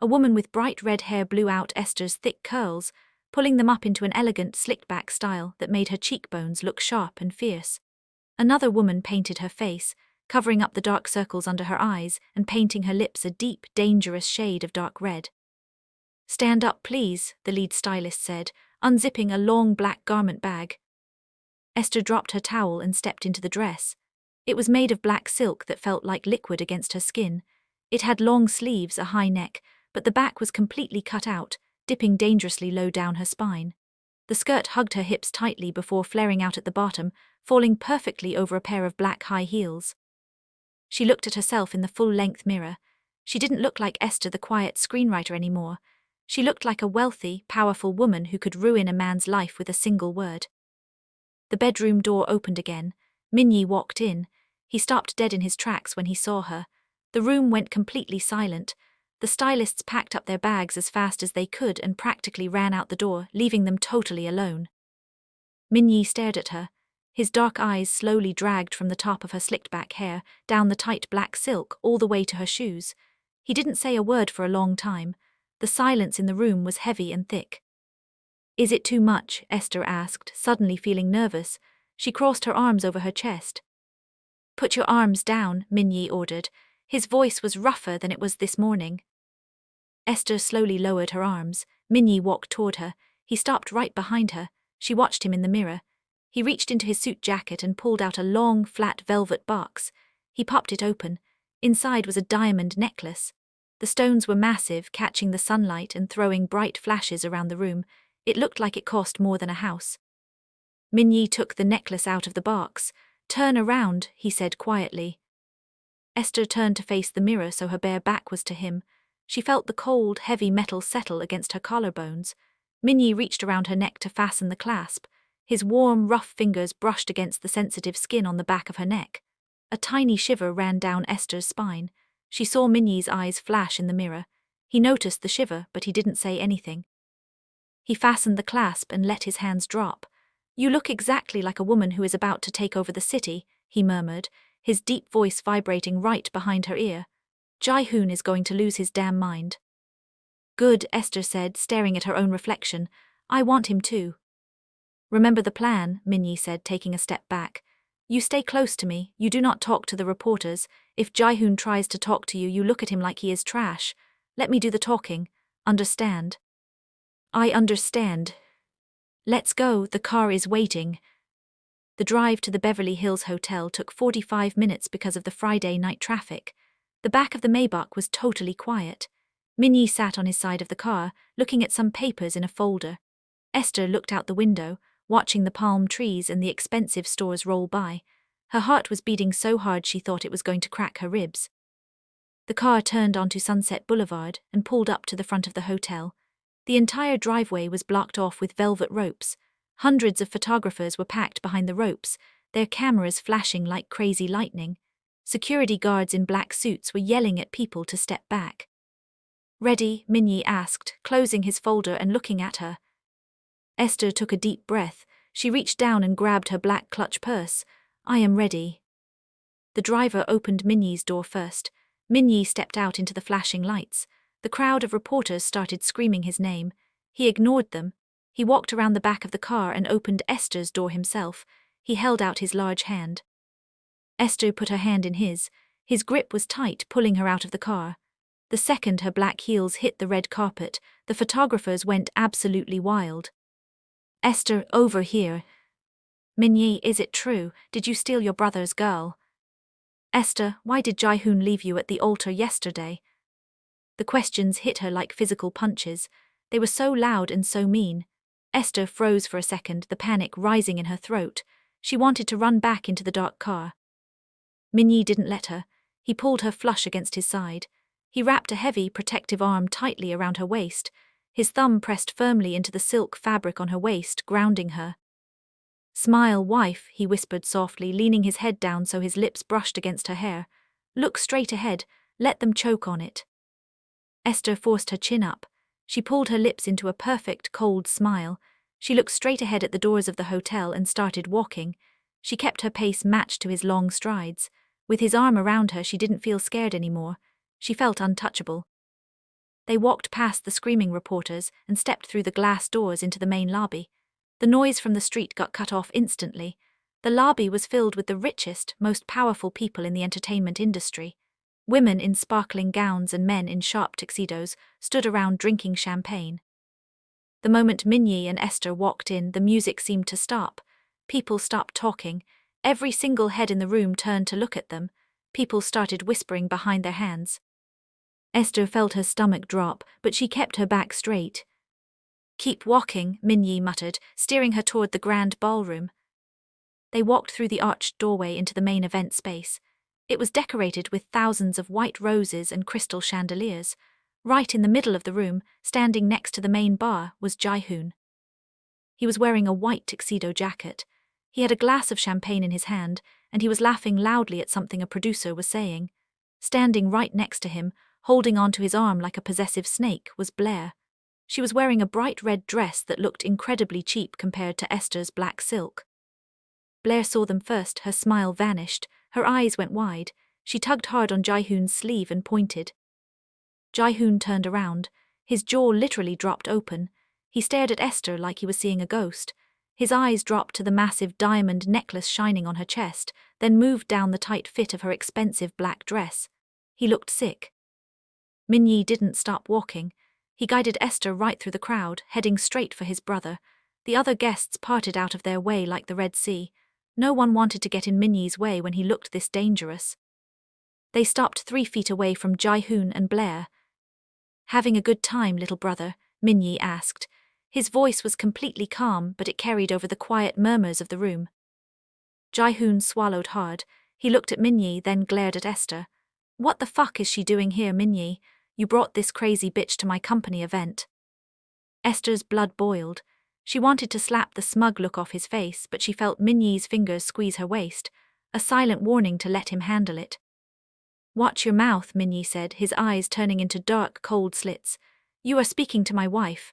A woman with bright red hair blew out Esther's thick curls, pulling them up into an elegant, slicked-back style that made her cheekbones look sharp and fierce. Another woman painted her face, covering up the dark circles under her eyes and painting her lips a deep, dangerous shade of dark red. "Stand up, please," the lead stylist said, unzipping a long black garment bag. Esther dropped her towel and stepped into the dress. It was made of black silk that felt like liquid against her skin. It had long sleeves, a high neck, but the back was completely cut out, dipping dangerously low down her spine. The skirt hugged her hips tightly before flaring out at the bottom, falling perfectly over a pair of black high heels. She looked at herself in the full-length mirror. She didn't look like Esther the quiet screenwriter anymore. She looked like a wealthy, powerful woman who could ruin a man's life with a single word. The bedroom door opened again. Minyi walked in. He stopped dead in his tracks when he saw her. The room went completely silent. The stylists packed up their bags as fast as they could and practically ran out the door, leaving them totally alone. Minyi stared at her. His dark eyes slowly dragged from the top of her slicked-back hair, down the tight black silk, all the way to her shoes. He didn't say a word for a long time. The silence in the room was heavy and thick. "Is it too much?" Esther asked, suddenly feeling nervous. She crossed her arms over her chest. "Put your arms down," Minyi ordered. His voice was rougher than it was this morning. Esther slowly lowered her arms. Minyi walked toward her. He stopped right behind her. She watched him in the mirror. He reached into his suit jacket and pulled out a long, flat velvet box. He popped it open. Inside was a diamond necklace. The stones were massive, catching the sunlight and throwing bright flashes around the room. It looked like it cost more than a house. Minyi took the necklace out of the box. "Turn around," he said quietly. Esther turned to face the mirror so her bare back was to him. She felt the cold, heavy metal settle against her collarbones. Minyi reached around her neck to fasten the clasp. His warm, rough fingers brushed against the sensitive skin on the back of her neck. A tiny shiver ran down Esther's spine. She saw Minyi's eyes flash in the mirror. He noticed the shiver, but he didn't say anything. He fastened the clasp and let his hands drop. "You look exactly like a woman who is about to take over the city," he murmured, his deep voice vibrating right behind her ear. "Jai-hoon is going to lose his damn mind." "Good," Esther said, staring at her own reflection. "I want him too." "Remember the plan," Minyi said, taking a step back. "You stay close to me, you do not talk to the reporters. If Jai-hoon tries to talk to you, you look at him like he is trash. Let me do the talking. Understand?" "I understand." "Let's go, the car is waiting." The drive to the Beverly Hills Hotel took 45 minutes because of the Friday night traffic. The back of the Maybach was totally quiet. Minyi sat on his side of the car, looking at some papers in a folder. Esther looked out the window, watching the palm trees and the expensive stores roll by. Her heart was beating so hard she thought it was going to crack her ribs. The car turned onto Sunset Boulevard and pulled up to the front of the hotel. The entire driveway was blocked off with velvet ropes. Hundreds of photographers were packed behind the ropes, their cameras flashing like crazy lightning. Security guards in black suits were yelling at people to step back. "Ready?" Minyi asked, closing his folder and looking at her. Esther took a deep breath. She reached down and grabbed her black clutch purse. "I am ready." The driver opened Minyi's door first. Minyi stepped out into the flashing lights. The crowd of reporters started screaming his name. He ignored them. He walked around the back of the car and opened Esther's door himself. He held out his large hand. Esther put her hand in his. His grip was tight, pulling her out of the car. The second her black heels hit the red carpet, the photographers went absolutely wild. "Esther, over here." "Minyi, is it true? Did you steal your brother's girl?" "Esther, why did Jai-hoon leave you at the altar yesterday?" The questions hit her like physical punches. They were so loud and so mean. Esther froze for a second, the panic rising in her throat. She wanted to run back into the dark car. Minyi didn't let her. He pulled her flush against his side. He wrapped a heavy, protective arm tightly around her waist. His thumb pressed firmly into the silk fabric on her waist, grounding her. "Smile, wife," he whispered softly, leaning his head down so his lips brushed against her hair. "Look straight ahead. Let them choke on it." Esther forced her chin up. She pulled her lips into a perfect, cold smile. She looked straight ahead at the doors of the hotel and started walking. She kept her pace matched to his long strides. With his arm around her, she didn't feel scared anymore. She felt untouchable. They walked past the screaming reporters and stepped through the glass doors into the main lobby. The noise from the street got cut off instantly. The lobby was filled with the richest, most powerful people in the entertainment industry. Women in sparkling gowns and men in sharp tuxedos stood around drinking champagne. The moment Minyi and Esther walked in, the music seemed to stop. People stopped talking. Every single head in the room turned to look at them. People started whispering behind their hands. Esther felt her stomach drop, but she kept her back straight. Keep walking, Minyi muttered, steering her toward the grand ballroom. They walked through the arched doorway into the main event space. It was decorated with thousands of white roses and crystal chandeliers. Right in the middle of the room, standing next to the main bar, was Jae-hoon. He was wearing a white tuxedo jacket. He had a glass of champagne in his hand, and he was laughing loudly at something a producer was saying. Standing right next to him, holding onto his arm like a possessive snake, was Blair. She was wearing a bright red dress that looked incredibly cheap compared to Esther's black silk. Blair saw them first, her smile vanished, her eyes went wide. She tugged hard on Jae-hoon's sleeve and pointed. Jae-hoon turned around. His jaw literally dropped open. He stared at Esther like he was seeing a ghost. His eyes dropped to the massive diamond necklace shining on her chest, then moved down the tight fit of her expensive black dress. He looked sick. Minyi didn't stop walking. He guided Esther right through the crowd, heading straight for his brother. The other guests parted out of their way like the Red Sea. No one wanted to get in Minyi's way when he looked this dangerous. They stopped 3 feet away from Jae-hoon and Blair. "Having a good time, little brother?" Minyi asked. His voice was completely calm, but it carried over the quiet murmurs of the room. Jae-hoon swallowed hard. He looked at Minyi, then glared at Esther. "What the fuck is she doing here, Minyi? You brought this crazy bitch to my company event." Esther's blood boiled. She wanted to slap the smug look off his face, but she felt Minyi's fingers squeeze her waist, a silent warning to let him handle it. "Watch your mouth," Minyi said, his eyes turning into dark, cold slits. "You are speaking to my wife."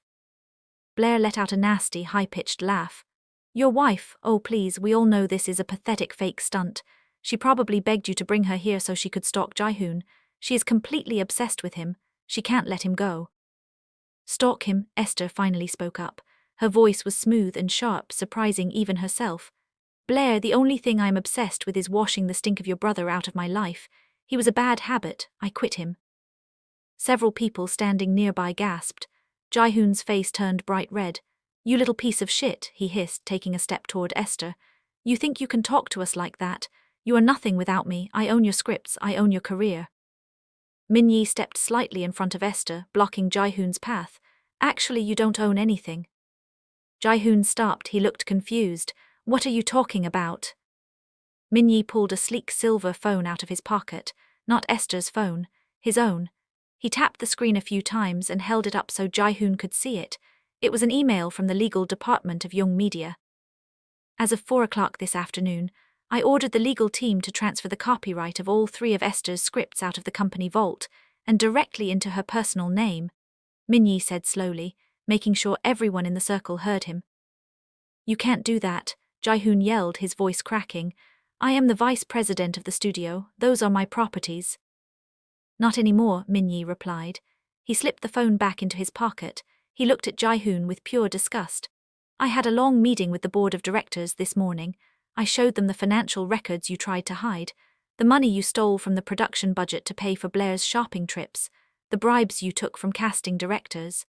Blair let out a nasty, high-pitched laugh. "Your wife? Oh please, we all know this is a pathetic fake stunt. She probably begged you to bring her here so she could stalk Jae-hoon. She is completely obsessed with him. She can't let him go." "Stalk him," Esther finally spoke up. Her voice was smooth and sharp, surprising even herself. "Blair, the only thing I'm obsessed with is washing the stink of your brother out of my life. He was a bad habit. I quit him." Several people standing nearby gasped. Jae-hoon's face turned bright red. "You little piece of shit," he hissed, taking a step toward Esther. "You think you can talk to us like that? You are nothing without me. I own your scripts. I own your career." Minyi stepped slightly in front of Esther, blocking Jae-hoon's path. "Actually, you don't own anything." Jae-hoon stopped. He looked confused. "What are you talking about?" Minyi pulled a sleek silver phone out of his pocket, not Esther's phone, his own. He tapped the screen a few times and held it up so Jae-hoon could see it. It was an email from the legal department of Young Media. "As of 4 o'clock this afternoon, I ordered the legal team to transfer the copyright of all 3 of Esther's scripts out of the company vault and directly into her personal name," Minyi said slowly, making sure everyone in the circle heard him. "You can't do that," Jae-hoon yelled, his voice cracking. "I am the vice president of the studio. Those are my properties." "Not anymore," Minyi replied. He slipped the phone back into his pocket. He looked at Jae-hoon with pure disgust. "I had a long meeting with the board of directors this morning. I showed them the financial records you tried to hide, the money you stole from the production budget to pay for Blair's shopping trips, the bribes you took from casting directors."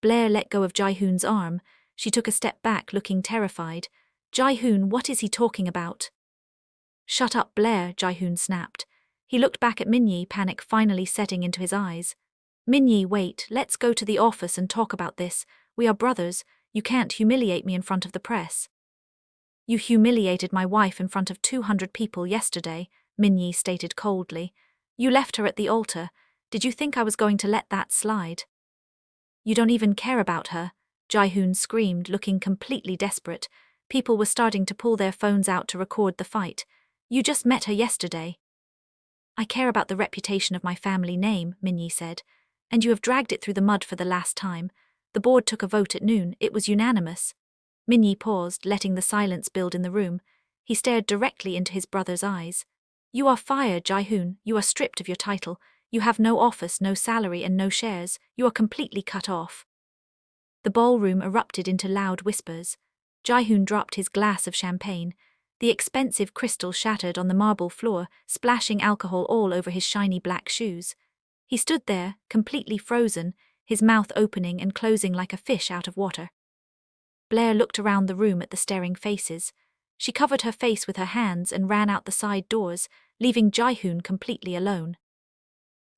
Blair let go of Jae-hoon's arm. She took a step back, looking terrified. "Jae-hoon, what is he talking about?" "Shut up, Blair," Jae-hoon snapped. He looked back at Minyi, panic finally setting into his eyes. "Minyi, wait, let's go to the office and talk about this. We are brothers. You can't humiliate me in front of the press." "You humiliated my wife in front of 200 people yesterday," Minyi stated coldly. "You left her at the altar. Did you think I was going to let that slide?" "You don't even care about her," Jae-hoon screamed, looking completely desperate. People were starting to pull their phones out to record the fight. "You just met her yesterday." "I care about the reputation of my family name," Minyi said. "And you have dragged it through the mud for the last time. The board took a vote at noon. It was unanimous." Minyi paused, letting the silence build in the room. He stared directly into his brother's eyes. "You are fired, Jae-hoon. You are stripped of your title. You have no office, no salary, and no shares. You are completely cut off." The ballroom erupted into loud whispers. Jae-hoon dropped his glass of champagne. The expensive crystal shattered on the marble floor, splashing alcohol all over his shiny black shoes. He stood there, completely frozen, his mouth opening and closing like a fish out of water. Blair looked around the room at the staring faces. She covered her face with her hands and ran out the side doors, leaving Jae-hoon completely alone.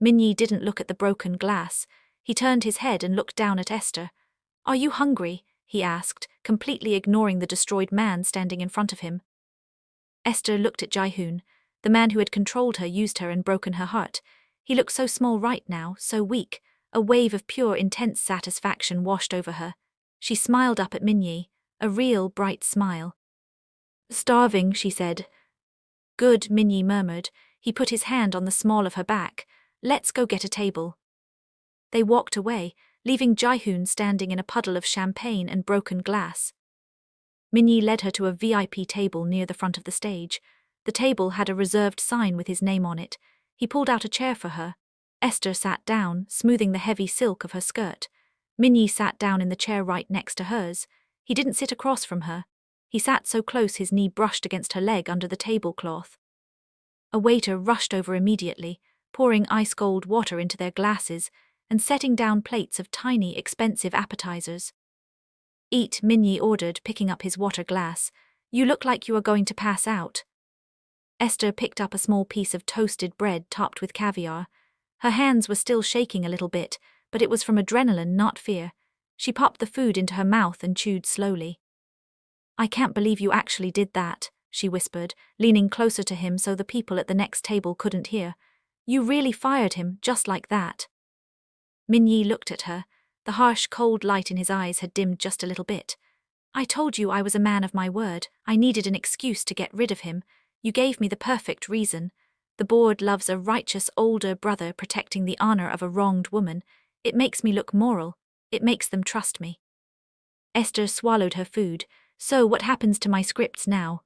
Minyi didn't look at the broken glass. He turned his head and looked down at Esther. Are you hungry? He asked, completely ignoring the destroyed man standing in front of him. Esther looked at Jae-hoon. The man who had controlled her, used her, and broken her heart. He looked so small right now, so weak. A wave of pure, intense satisfaction washed over her. She smiled up at Min-yi, a real, bright smile. Starving, she said. Good, Min-yi murmured. He put his hand on the small of her back. Let's go get a table. They walked away, leaving Jae-hoon standing in a puddle of champagne and broken glass. Min-yi led her to a VIP table near the front of the stage. The table had a reserved sign with his name on it. He pulled out a chair for her. Esther sat down, smoothing the heavy silk of her skirt. Min-yi sat down in the chair right next to hers. He didn't sit across from her. He sat so close his knee brushed against her leg under the tablecloth. A waiter rushed over immediately, pouring ice-cold water into their glasses and setting down plates of tiny, expensive appetizers. Eat, Min-yi ordered, picking up his water glass. You look like you are going to pass out. Esther picked up a small piece of toasted bread topped with caviar. Her hands were still shaking a little bit, but it was from adrenaline, not fear. She popped the food into her mouth and chewed slowly. I can't believe you actually did that, she whispered, leaning closer to him so the people at the next table couldn't hear. You really fired him, just like that. Min-yi looked at her. The harsh, cold light in his eyes had dimmed just a little bit. I told you I was a man of my word. I needed an excuse to get rid of him. You gave me the perfect reason. The board loves a righteous older brother protecting the honor of a wronged woman. It makes me look moral. It makes them trust me. Esther swallowed her food. So what happens to my scripts now?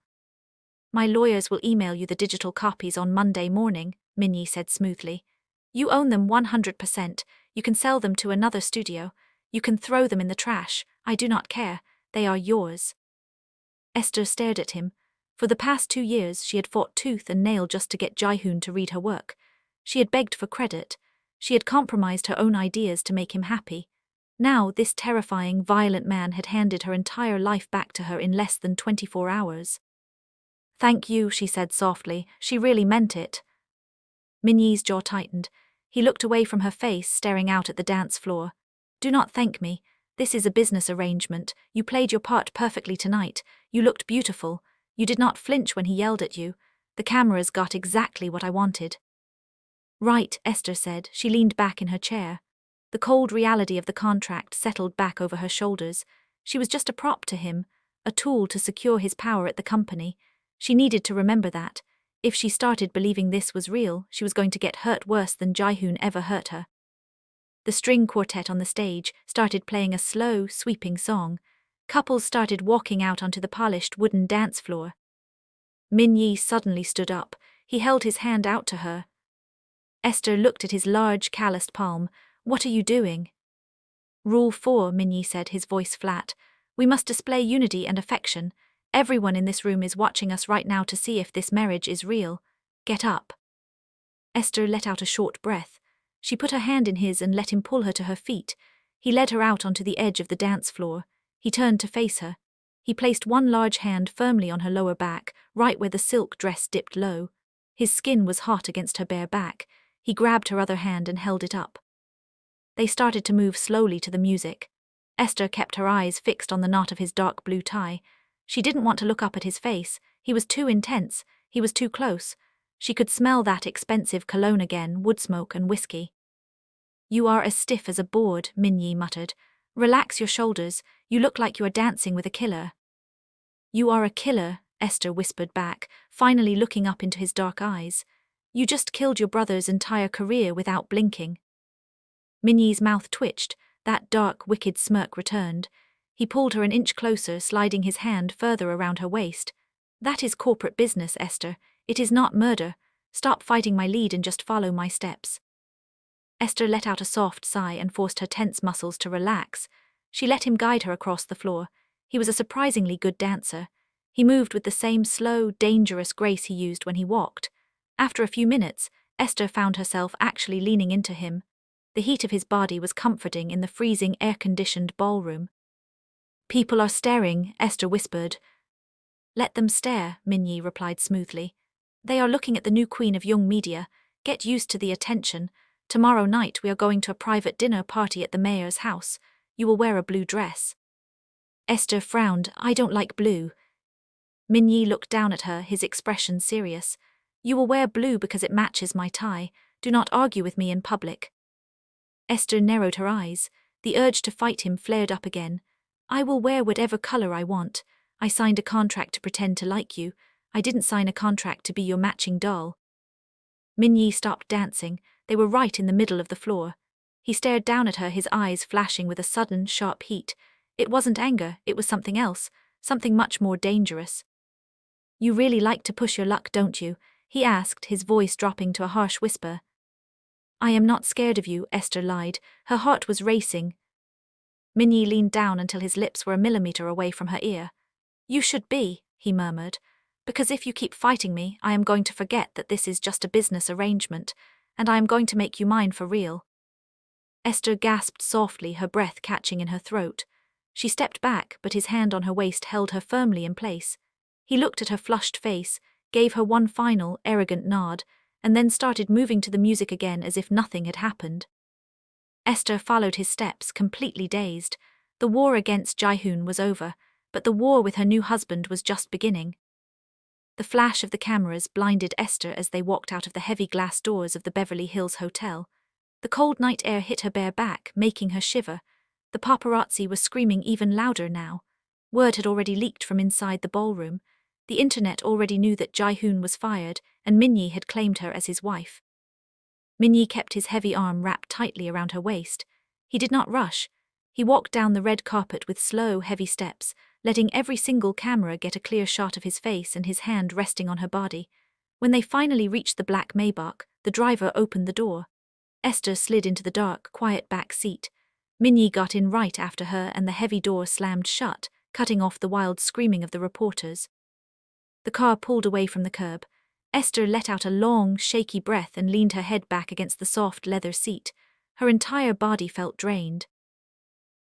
My lawyers will email you the digital copies on Monday morning, Min-yi said smoothly. You own them 100%. You can sell them to another studio. You can throw them in the trash. I do not care. They are yours. Esther stared at him. For the past 2 years, she had fought tooth and nail just to get Jae-hoon to read her work. She had begged for credit. She had compromised her own ideas to make him happy. Now, this terrifying, violent man had handed her entire life back to her in less than 24 hours. Thank you, she said softly. She really meant it. Min-yi's jaw tightened. He looked away from her face, staring out at the dance floor. Do not thank me. This is a business arrangement. You played your part perfectly tonight. You looked beautiful. You did not flinch when he yelled at you. The cameras got exactly what I wanted. Right, Esther said. She leaned back in her chair. The cold reality of the contract settled back over her shoulders. She was just a prop to him, a tool to secure his power at the company. She needed to remember that. If she started believing this was real, she was going to get hurt worse than Jae-hoon ever hurt her. The string quartet on the stage started playing a slow, sweeping song. Couples started walking out onto the polished wooden dance floor. Min-yi suddenly stood up. He held his hand out to her. Esther looked at his large, calloused palm. What are you doing? Rule 4, Min-yi said, his voice flat. We must display unity and affection. Everyone in this room is watching us right now to see if this marriage is real. Get up. Esther let out a short breath. She put her hand in his and let him pull her to her feet. He led her out onto the edge of the dance floor. He turned to face her. He placed one large hand firmly on her lower back, right where the silk dress dipped low. His skin was hot against her bare back. He grabbed her other hand and held it up. They started to move slowly to the music. Esther kept her eyes fixed on the knot of his dark blue tie. She didn't want to look up at his face. He was too intense. He was too close. She could smell that expensive cologne again, wood smoke and whiskey. You are as stiff as a board, Min-yi muttered. Relax your shoulders. You look like you are dancing with a killer. You are a killer, Esther whispered back, finally looking up into his dark eyes. You just killed your brother's entire career without blinking. Min-yi's mouth twitched. That dark, wicked smirk returned. He pulled her an inch closer, sliding his hand further around her waist. That is corporate business, Esther. It is not murder. Stop fighting my lead and just follow my steps. Esther let out a soft sigh and forced her tense muscles to relax. She let him guide her across the floor. He was a surprisingly good dancer. He moved with the same slow, dangerous grace he used when he walked. After a few minutes, Esther found herself actually leaning into him. The heat of his body was comforting in the freezing, air-conditioned ballroom. People are staring, Esther whispered. Let them stare, Min-yi replied smoothly. They are looking at the new queen of young media. Get used to the attention. Tomorrow night we are going to a private dinner party at the mayor's house. You will wear a blue dress. Esther frowned. I don't like blue. Minyi looked down at her, his expression serious. You will wear blue because it matches my tie. Do not argue with me in public. Esther narrowed her eyes. The urge to fight him flared up again. I will wear whatever color I want. I signed a contract to pretend to like you. I didn't sign a contract to be your matching doll. Minyi stopped dancing. They were right in the middle of the floor. He stared down at her, his eyes flashing with a sudden, sharp heat. It wasn't anger, it was something else, something much more dangerous. You really like to push your luck, don't you? He asked, his voice dropping to a harsh whisper. I am not scared of you, Esther lied. Her heart was racing. Minyi leaned down until his lips were a millimeter away from her ear. You should be, he murmured, because if you keep fighting me, I am going to forget that this is just a business arrangement, and I am going to make you mine for real. Esther gasped softly, her breath catching in her throat. She stepped back, but his hand on her waist held her firmly in place. He looked at her flushed face, gave her one final, arrogant nod, and then started moving to the music again as if nothing had happened. Esther followed his steps, completely dazed. The war against Jaehoon was over, but the war with her new husband was just beginning. The flash of the cameras blinded Esther as they walked out of the heavy glass doors of the Beverly Hills Hotel. The cold night air hit her bare back, making her shiver. The paparazzi were screaming even louder now. Word had already leaked from inside the ballroom. The internet already knew that Jaehoon was fired, and Minyi had claimed her as his wife. Minyi kept his heavy arm wrapped tightly around her waist. He did not rush. He walked down the red carpet with slow, heavy steps, letting every single camera get a clear shot of his face and his hand resting on her body. When they finally reached the black Maybach, the driver opened the door. Esther slid into the dark, quiet back seat. Minyi got in right after her and the heavy door slammed shut, cutting off the wild screaming of the reporters. The car pulled away from the curb. Esther let out a long, shaky breath and leaned her head back against the soft leather seat. Her entire body felt drained.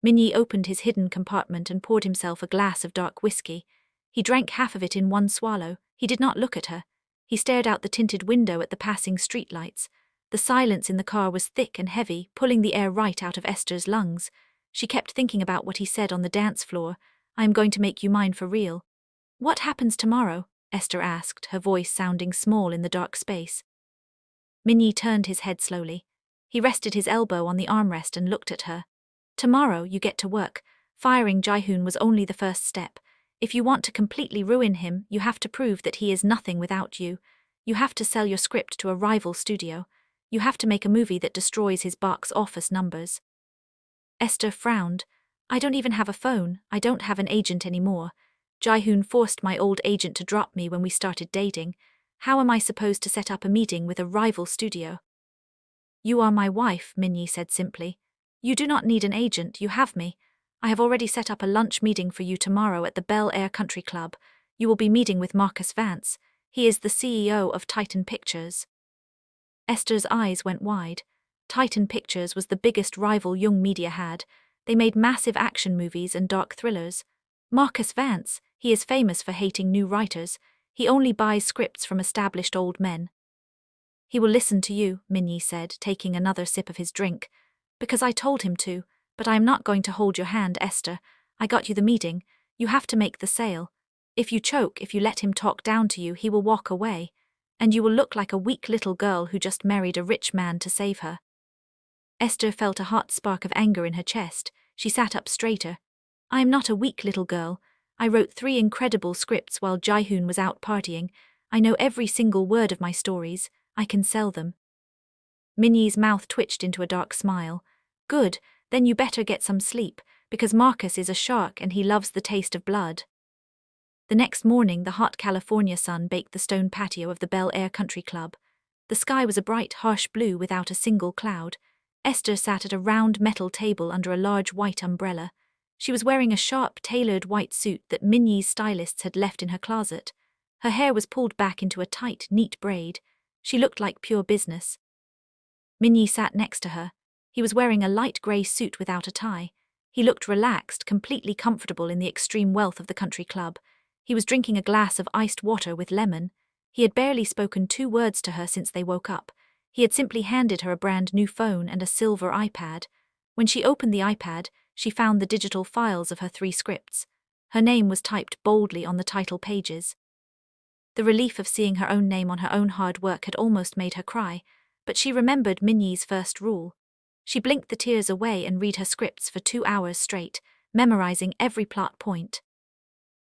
Minyi opened his hidden compartment and poured himself a glass of dark whiskey. He drank half of it in one swallow. He did not look at her. He stared out the tinted window at the passing streetlights. The silence in the car was thick and heavy, pulling the air right out of Esther's lungs. She kept thinking about what he said on the dance floor. I am going to make you mine for real. What happens tomorrow? Esther asked, her voice sounding small in the dark space. Minyi turned his head slowly. He rested his elbow on the armrest and looked at her. Tomorrow you get to work. Firing Jaehoon was only the first step. If you want to completely ruin him, you have to prove that he is nothing without you. You have to sell your script to a rival studio. You have to make a movie that destroys his box office numbers. Esther frowned. I don't even have a phone. I don't have an agent anymore. Jaehoon forced my old agent to drop me when we started dating. How am I supposed to set up a meeting with a rival studio? You are my wife, Minyi said simply. You do not need an agent, you have me. I have already set up a lunch meeting for you tomorrow at the Bel Air Country Club. You will be meeting with Marcus Vance. He is the CEO of Titan Pictures. Esther's eyes went wide. Titan Pictures was the biggest rival young media had. They made massive action movies and dark thrillers. Marcus Vance, he is famous for hating new writers. He only buys scripts from established old men. He will listen to you, Minyi said, taking another sip of his drink. Because I told him to, but I am not going to hold your hand, Esther. I got you the meeting. You have to make the sale. If you choke, if you let him talk down to you, he will walk away. And you will look like a weak little girl who just married a rich man to save her. Esther felt a hot spark of anger in her chest. She sat up straighter. I am not a weak little girl. I wrote 3 incredible scripts while Jaehoon was out partying. I know every single word of my stories. I can sell them. Minyi's mouth twitched into a dark smile. Good, then you better get some sleep, because Marcus is a shark and he loves the taste of blood. The next morning, the hot California sun baked the stone patio of the Bel Air Country Club. The sky was a bright, harsh blue without a single cloud. Esther sat at a round metal table under a large white umbrella. She was wearing a sharp, tailored white suit that Minyi's stylists had left in her closet. Her hair was pulled back into a tight, neat braid. She looked like pure business. Minyi sat next to her. He was wearing a light grey suit without a tie. He looked relaxed, completely comfortable in the extreme wealth of the country club. He was drinking a glass of iced water with lemon. He had barely spoken 2 words to her since they woke up. He had simply handed her a brand new phone and a silver iPad. When she opened the iPad, she found the digital files of her 3 scripts. Her name was typed boldly on the title pages. The relief of seeing her own name on her own hard work had almost made her cry, but she remembered Minnie's first rule. She blinked the tears away and read her scripts for 2 hours straight, memorizing every plot point.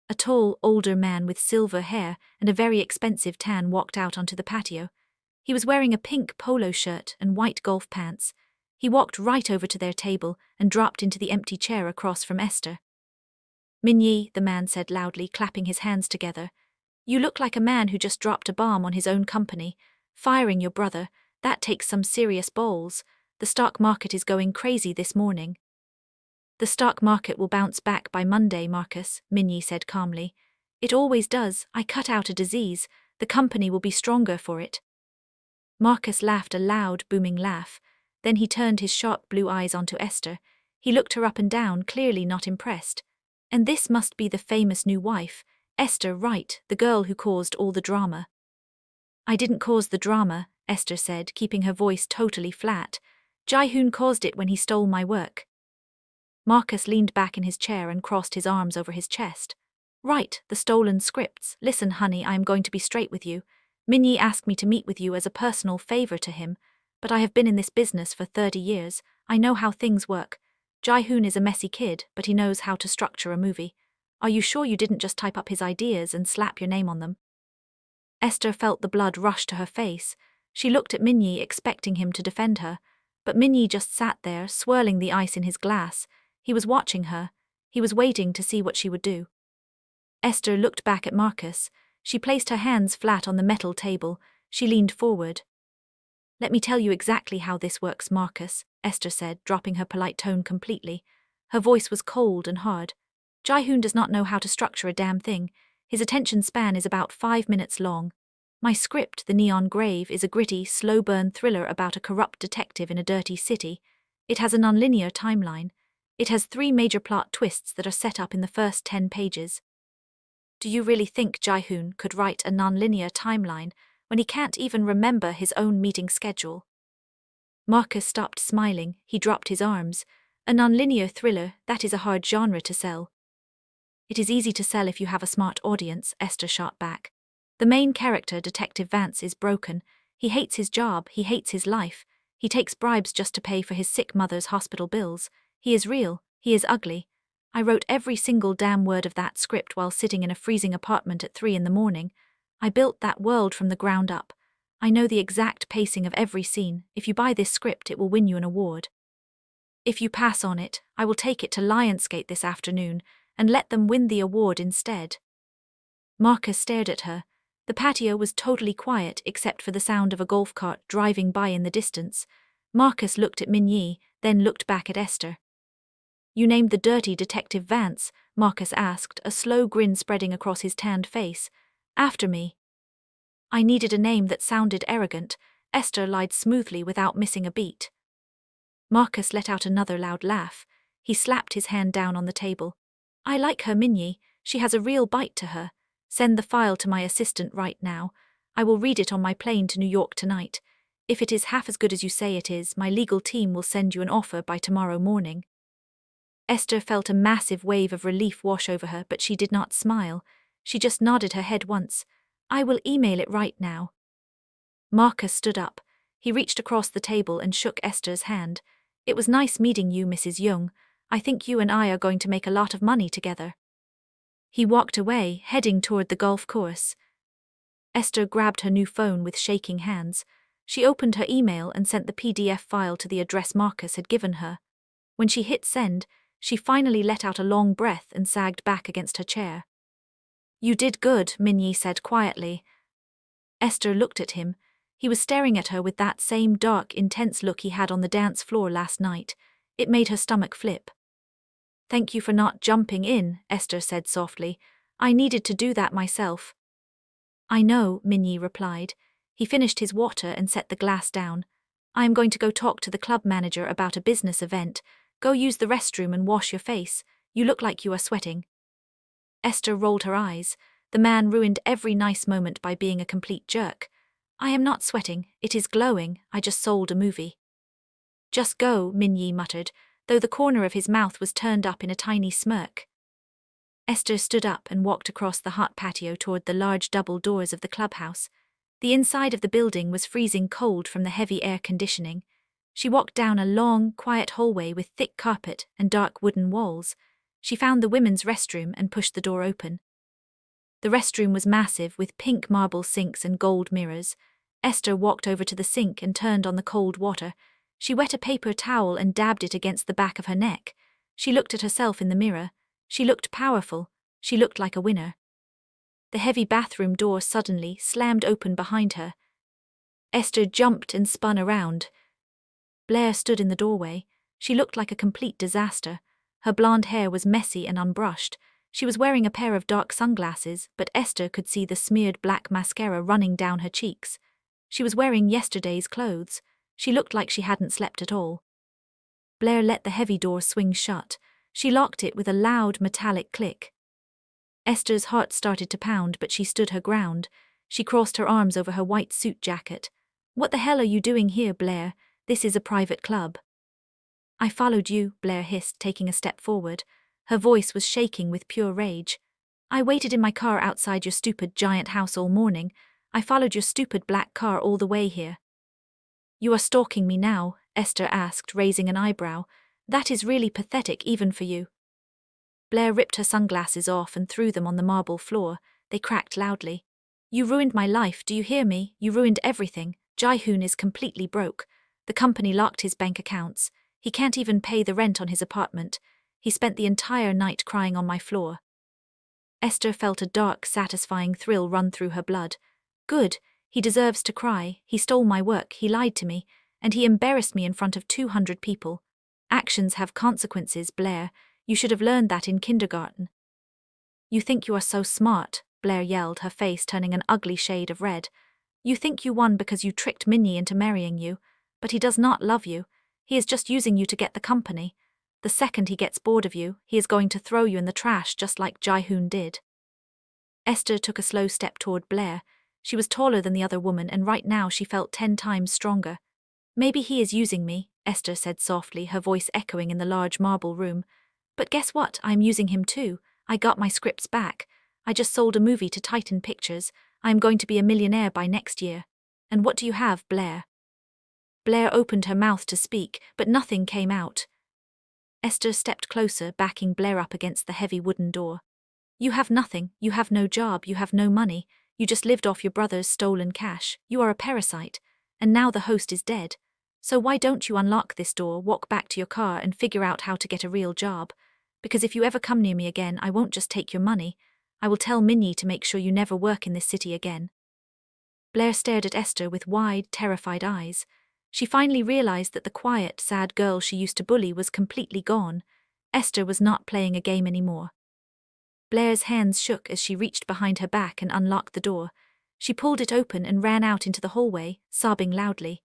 A tall, older man with silver hair and a very expensive tan walked out onto the patio. He was wearing a pink polo shirt and white golf pants. He walked right over to their table and dropped into the empty chair across from Esther. "Minnie," the man said loudly, clapping his hands together, "you look like a man who just dropped a bomb on his own company. Firing your brother, that takes some serious balls. The stock market is going crazy this morning." "The stock market will bounce back by Monday, Marcus," Minnie said calmly. "It always does. I cut out a disease. The company will be stronger for it." Marcus laughed a loud, booming laugh. Then he turned his sharp blue eyes onto Esther. He looked her up and down, clearly not impressed. And this must be the famous new wife, Esther, right, the girl who caused all the drama. "I didn't cause the drama," Esther said, keeping her voice totally flat. "Tycoon caused it when he stole my work." Marcus leaned back in his chair and crossed his arms over his chest. "Right, the stolen scripts. Listen, honey, I am going to be straight with you. Minnie asked me to meet with you as a personal favor to him, but I have been in this business for 30 years. I know how things work. Tycoon is a messy kid, but he knows how to structure a movie. Are you sure you didn't just type up his ideas and slap your name on them?" Esther felt the blood rush to her face. She looked at Minnie, expecting him to defend her, but Minnie just sat there, swirling the ice in his glass. He was watching her. He was waiting to see what she would do. Esther looked back at Marcus. She placed her hands flat on the metal table. She leaned forward. "Let me tell you exactly how this works, Marcus," Esther said, dropping her polite tone completely. Her voice was cold and hard. "Tycoon does not know how to structure a damn thing. His attention span is about 5 minutes long. My script, The Neon Grave, is a gritty, slow-burn thriller about a corrupt detective in a dirty city. It has a nonlinear timeline. It has 3 major plot twists that are set up in the first 10 pages. Do you really think Tycoon could write a nonlinear timeline when he can't even remember his own meeting schedule?" Marcus stopped smiling. He dropped his arms. "A nonlinear thriller, that is a hard genre to sell." "It is easy to sell if you have a smart audience," Esther shot back. "The main character, Detective Vance, is broken. He hates his job, he hates his life. He takes bribes just to pay for his sick mother's hospital bills. He is real, he is ugly. I wrote every single damn word of that script while sitting in a freezing apartment at 3 in the morning. I built that world from the ground up. I know the exact pacing of every scene. If you buy this script, it will win you an award. If you pass on it, I will take it to Lionsgate this afternoon and let them win the award instead." Marcus stared at her. The patio was totally quiet except for the sound of a golf cart driving by in the distance. Marcus looked at Minnie, then looked back at Esther. "You named the dirty Detective Vance?" Marcus asked, a slow grin spreading across his tanned face. "After me." "I needed a name that sounded arrogant." Esther lied smoothly without missing a beat. Marcus let out another loud laugh. He slapped his hand down on the table. "I like her, Minnie. She has a real bite to her. Send the file to my assistant right now. I will read it on my plane to New York tonight. If it is half as good as you say it is, my legal team will send you an offer by tomorrow morning." Esther felt a massive wave of relief wash over her, but she did not smile. She just nodded her head once. "I will email it right now." Marcus stood up. He reached across the table and shook Esther's hand. "It was nice meeting you, Mrs. Young. I think you and I are going to make a lot of money together." He walked away, heading toward the golf course. Esther grabbed her new phone with shaking hands. She opened her email and sent the PDF file to the address Marcus had given her. When she hit send, she finally let out a long breath and sagged back against her chair. "You did good," Minnie said quietly. Esther looked at him. He was staring at her with that same dark, intense look he had on the dance floor last night. It made her stomach flip. "Thank you for not jumping in," Esther said softly. "I needed to do that myself." "I know," Minnie replied. He finished his water and set the glass down. "I am going to go talk to the club manager about a business event. Go use the restroom and wash your face. You look like you are sweating." Esther rolled her eyes. The man ruined every nice moment by being a complete jerk. "I am not sweating. It is glowing. I just sold a movie." "Just go," Minnie muttered. though the corner of his mouth was turned up in a tiny smirk. Esther stood up and walked across the hot patio toward the large double doors of the clubhouse. The inside of the building was freezing cold from the heavy air conditioning. She walked down a long, quiet hallway with thick carpet and dark wooden walls. She found the women's restroom and pushed the door open. The restroom was massive, with pink marble sinks and gold mirrors. Esther walked over to the sink and turned on the cold water. She wet a paper towel and dabbed it against the back of her neck. She looked at herself in the mirror. She looked powerful. She looked like a winner. The heavy bathroom door suddenly slammed open behind her. Esther jumped and spun around. Blair stood in the doorway. She looked like a complete disaster. Her blonde hair was messy and unbrushed. She was wearing a pair of dark sunglasses, but Esther could see the smeared black mascara running down her cheeks. She was wearing yesterday's clothes. She looked like she hadn't slept at all. Blair let the heavy door swing shut. She locked it with a loud metallic click. Esther's heart started to pound, but she stood her ground. She crossed her arms over her white suit jacket. "What the hell are you doing here, Blair? This is a private club." "I followed you," Blair hissed, taking a step forward. Her voice was shaking with pure rage. "I waited in my car outside your stupid giant house all morning. I followed your stupid black car all the way here." "You are stalking me now?" Esther asked, raising an eyebrow. "That is really pathetic even for you." Blair ripped her sunglasses off and threw them on the marble floor. They cracked loudly. "You ruined my life, do you hear me? You ruined everything. Jae-hoon is completely broke. The company locked his bank accounts. He can't even pay the rent on his apartment. He spent the entire night crying on my floor." Esther felt a dark, satisfying thrill run through her blood. "Good. He deserves to cry. He stole my work, he lied to me, and he embarrassed me in front of 200 people. Actions have consequences, Blair. You should have learned that in kindergarten." "You think you are so smart," Blair yelled, her face turning an ugly shade of red. "You think you won because you tricked Minnie into marrying you, but he does not love you. He is just using you to get the company. The second he gets bored of you, he is going to throw you in the trash just like Jae-hoon did." Esther took a slow step toward Blair. She was taller than the other woman, and right now she felt 10 times stronger. "Maybe he is using me," Esther said softly, her voice echoing in the large marble room. "But guess what? I'm using him too. I got my scripts back. I just sold a movie to Titan Pictures. I'm going to be a millionaire by next year. And what do you have, Blair?" Blair opened her mouth to speak, but nothing came out. Esther stepped closer, backing Blair up against the heavy wooden door. "You have nothing. You have no job. You have no money. You just lived off your brother's stolen cash. You are a parasite. And now the host is dead. So why don't you unlock this door, walk back to your car, and figure out how to get a real job? Because if you ever come near me again, I won't just take your money. I will tell Minnie to make sure you never work in this city again." Blair stared at Esther with wide, terrified eyes. She finally realized that the quiet, sad girl she used to bully was completely gone. Esther was not playing a game anymore. Blair's hands shook as she reached behind her back and unlocked the door. She pulled it open and ran out into the hallway, sobbing loudly.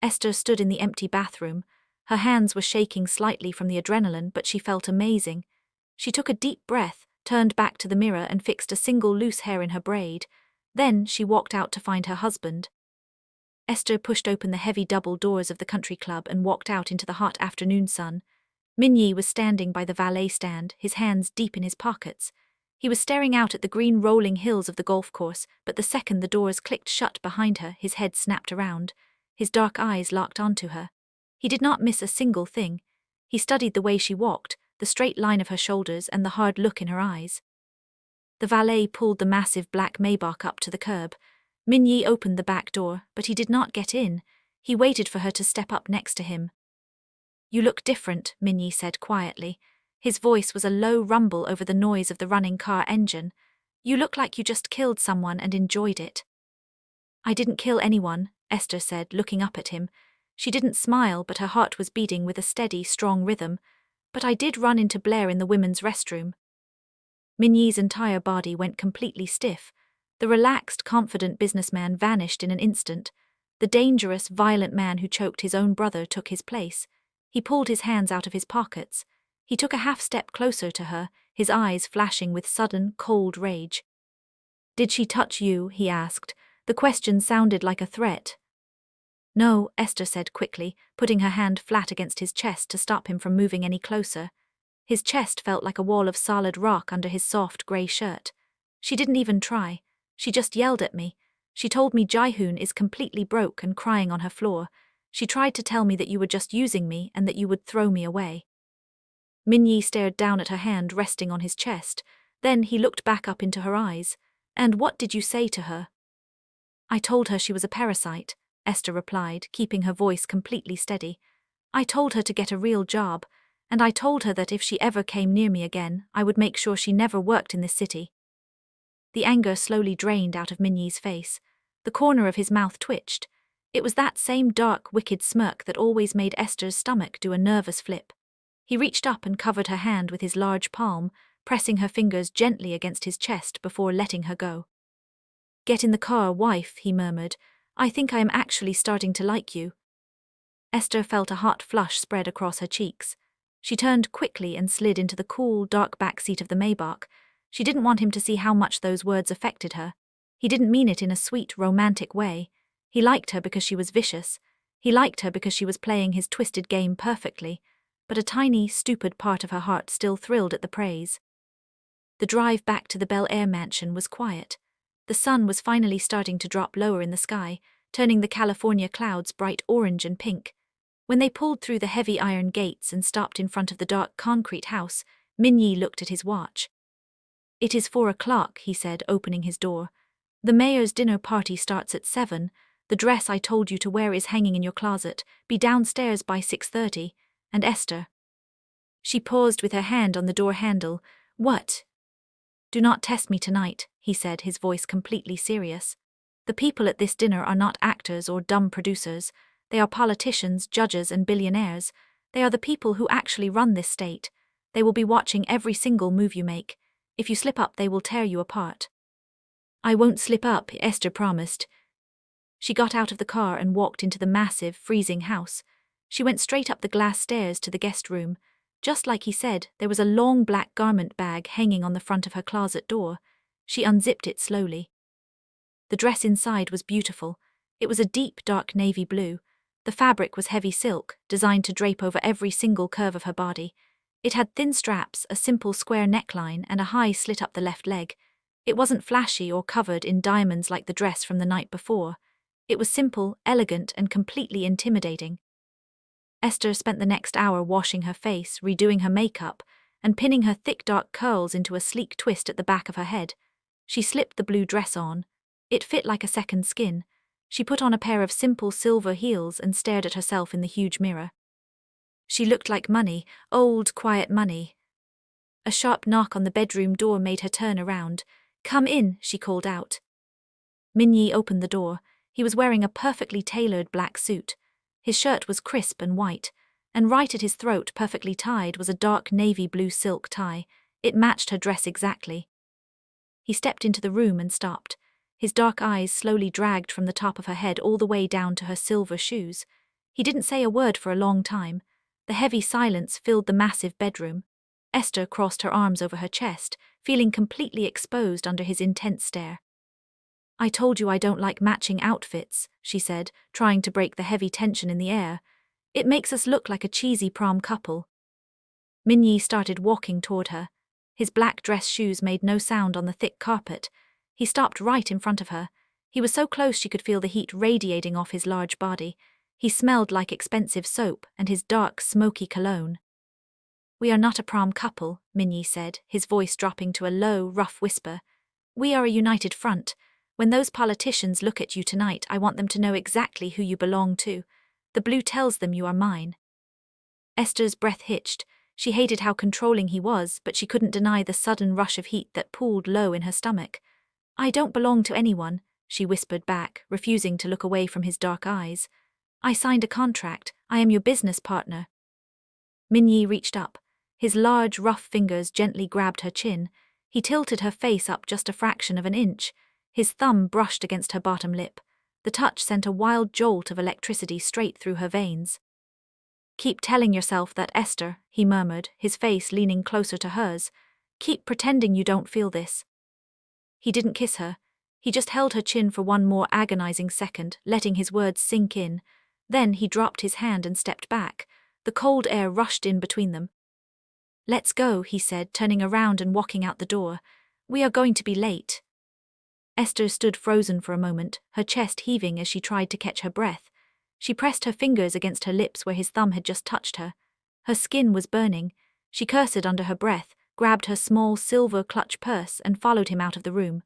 Esther stood in the empty bathroom. Her hands were shaking slightly from the adrenaline, but she felt amazing. She took a deep breath, turned back to the mirror and fixed a single loose hair in her braid. Then she walked out to find her husband. Esther pushed open the heavy double doors of the country club and walked out into the hot afternoon sun. Minnie was standing by the valet stand, his hands deep in his pockets. He was staring out at the green rolling hills of the golf course, but the second the doors clicked shut behind her, his head snapped around. His dark eyes locked onto her. He did not miss a single thing. He studied the way she walked, the straight line of her shoulders and the hard look in her eyes. The valet pulled the massive black Maybach up to the curb. Minnie opened the back door, but he did not get in. He waited for her to step up next to him. "You look different," Minnie said quietly. His voice was a low rumble over the noise of the running car engine. "You look like you just killed someone and enjoyed it." "I didn't kill anyone," Esther said, looking up at him. She didn't smile, but her heart was beating with a steady, strong rhythm. "But I did run into Blair in the women's restroom." Minnie's entire body went completely stiff. The relaxed, confident businessman vanished in an instant. The dangerous, violent man who choked his own brother took his place. He pulled his hands out of his pockets. He took a half step closer to her, his eyes flashing with sudden, cold rage. "Did she touch you?" he asked. The question sounded like a threat. No, Esther said quickly, putting her hand flat against his chest to stop him from moving any closer. His chest felt like a wall of solid rock under his soft grey shirt. She didn't even try. She just yelled at me. She told me Jihoon is completely broke and crying on her floor. She tried to tell me that you were just using me and that you would throw me away. Minyi stared down at her hand resting on his chest. Then he looked back up into her eyes. And what did you say to her? I told her she was a parasite, Esther replied, keeping her voice completely steady. I told her to get a real job, and I told her that if she ever came near me again, I would make sure she never worked in this city. The anger slowly drained out of Minyi's face. The corner of his mouth twitched. It was that same dark, wicked smirk that always made Esther's stomach do a nervous flip. He reached up and covered her hand with his large palm, pressing her fingers gently against his chest before letting her go. Get in the car, wife, he murmured. I think I am actually starting to like you. Esther felt a hot flush spread across her cheeks. She turned quickly and slid into the cool, dark back seat of the Maybach. She didn't want him to see how much those words affected her. He didn't mean it in a sweet, romantic way. He liked her because she was vicious. He liked her because she was playing his twisted game perfectly. But a tiny, stupid part of her heart still thrilled at the praise. The drive back to the Bel Air mansion was quiet. The sun was finally starting to drop lower in the sky, turning the California clouds bright orange and pink. When they pulled through the heavy iron gates and stopped in front of the dark concrete house, Minyi looked at his watch. It is 4 o'clock, he said, opening his door. The mayor's dinner party starts at 7. The dress I told you to wear is hanging in your closet. Be downstairs by 6:30. And Esther. She paused with her hand on the door handle. What? Do not test me tonight, he said, his voice completely serious. The people at this dinner are not actors or dumb producers. They are politicians, judges, and billionaires. They are the people who actually run this state. They will be watching every single move you make. If you slip up, they will tear you apart. I won't slip up, Esther promised. She got out of the car and walked into the massive, freezing house. She went straight up the glass stairs to the guest room. Just like he said, there was a long black garment bag hanging on the front of her closet door. She unzipped it slowly. The dress inside was beautiful. It was a deep, dark navy blue. The fabric was heavy silk, designed to drape over every single curve of her body. It had thin straps, a simple square neckline, and a high slit up the left leg. It wasn't flashy or covered in diamonds like the dress from the night before. It was simple, elegant, and completely intimidating. Esther spent the next hour washing her face, redoing her makeup, and pinning her thick dark curls into a sleek twist at the back of her head. She slipped the blue dress on. It fit like a second skin. She put on a pair of simple silver heels and stared at herself in the huge mirror. She looked like money, old, quiet money. A sharp knock on the bedroom door made her turn around. Come in, she called out. Minyi opened the door. He was wearing a perfectly tailored black suit. His shirt was crisp and white, and right at his throat, perfectly tied, was a dark navy blue silk tie. It matched her dress exactly. He stepped into the room and stopped. His dark eyes slowly dragged from the top of her head all the way down to her silver shoes. He didn't say a word for a long time. The heavy silence filled the massive bedroom. Esther crossed her arms over her chest, feeling completely exposed under his intense stare. I told you I don't like matching outfits, she said, trying to break the heavy tension in the air. It makes us look like a cheesy prom couple. Minyi started walking toward her. His black dress shoes made no sound on the thick carpet. He stopped right in front of her. He was so close she could feel the heat radiating off his large body. He smelled like expensive soap and his dark, smoky cologne. We are not a prom couple, Minyi said, his voice dropping to a low, rough whisper. We are a united front. When those politicians look at you tonight, I want them to know exactly who you belong to. The blue tells them you are mine. Esther's breath hitched. She hated how controlling he was, but she couldn't deny the sudden rush of heat that pooled low in her stomach. I don't belong to anyone, she whispered back, refusing to look away from his dark eyes. I signed a contract. I am your business partner. Minyi reached up. His large, rough fingers gently grabbed her chin. He tilted her face up just a fraction of an inch. His thumb brushed against her bottom lip. The touch sent a wild jolt of electricity straight through her veins. Keep telling yourself that, Esther, he murmured, his face leaning closer to hers. Keep pretending you don't feel this. He didn't kiss her. He just held her chin for one more agonizing second, letting his words sink in. Then he dropped his hand and stepped back. The cold air rushed in between them. "Let's go," he said, turning around and walking out the door. "We are going to be late." Esther stood frozen for a moment, her chest heaving as she tried to catch her breath. She pressed her fingers against her lips where his thumb had just touched her. Her skin was burning. She cursed under her breath, grabbed her small silver clutch purse and followed him out of the room.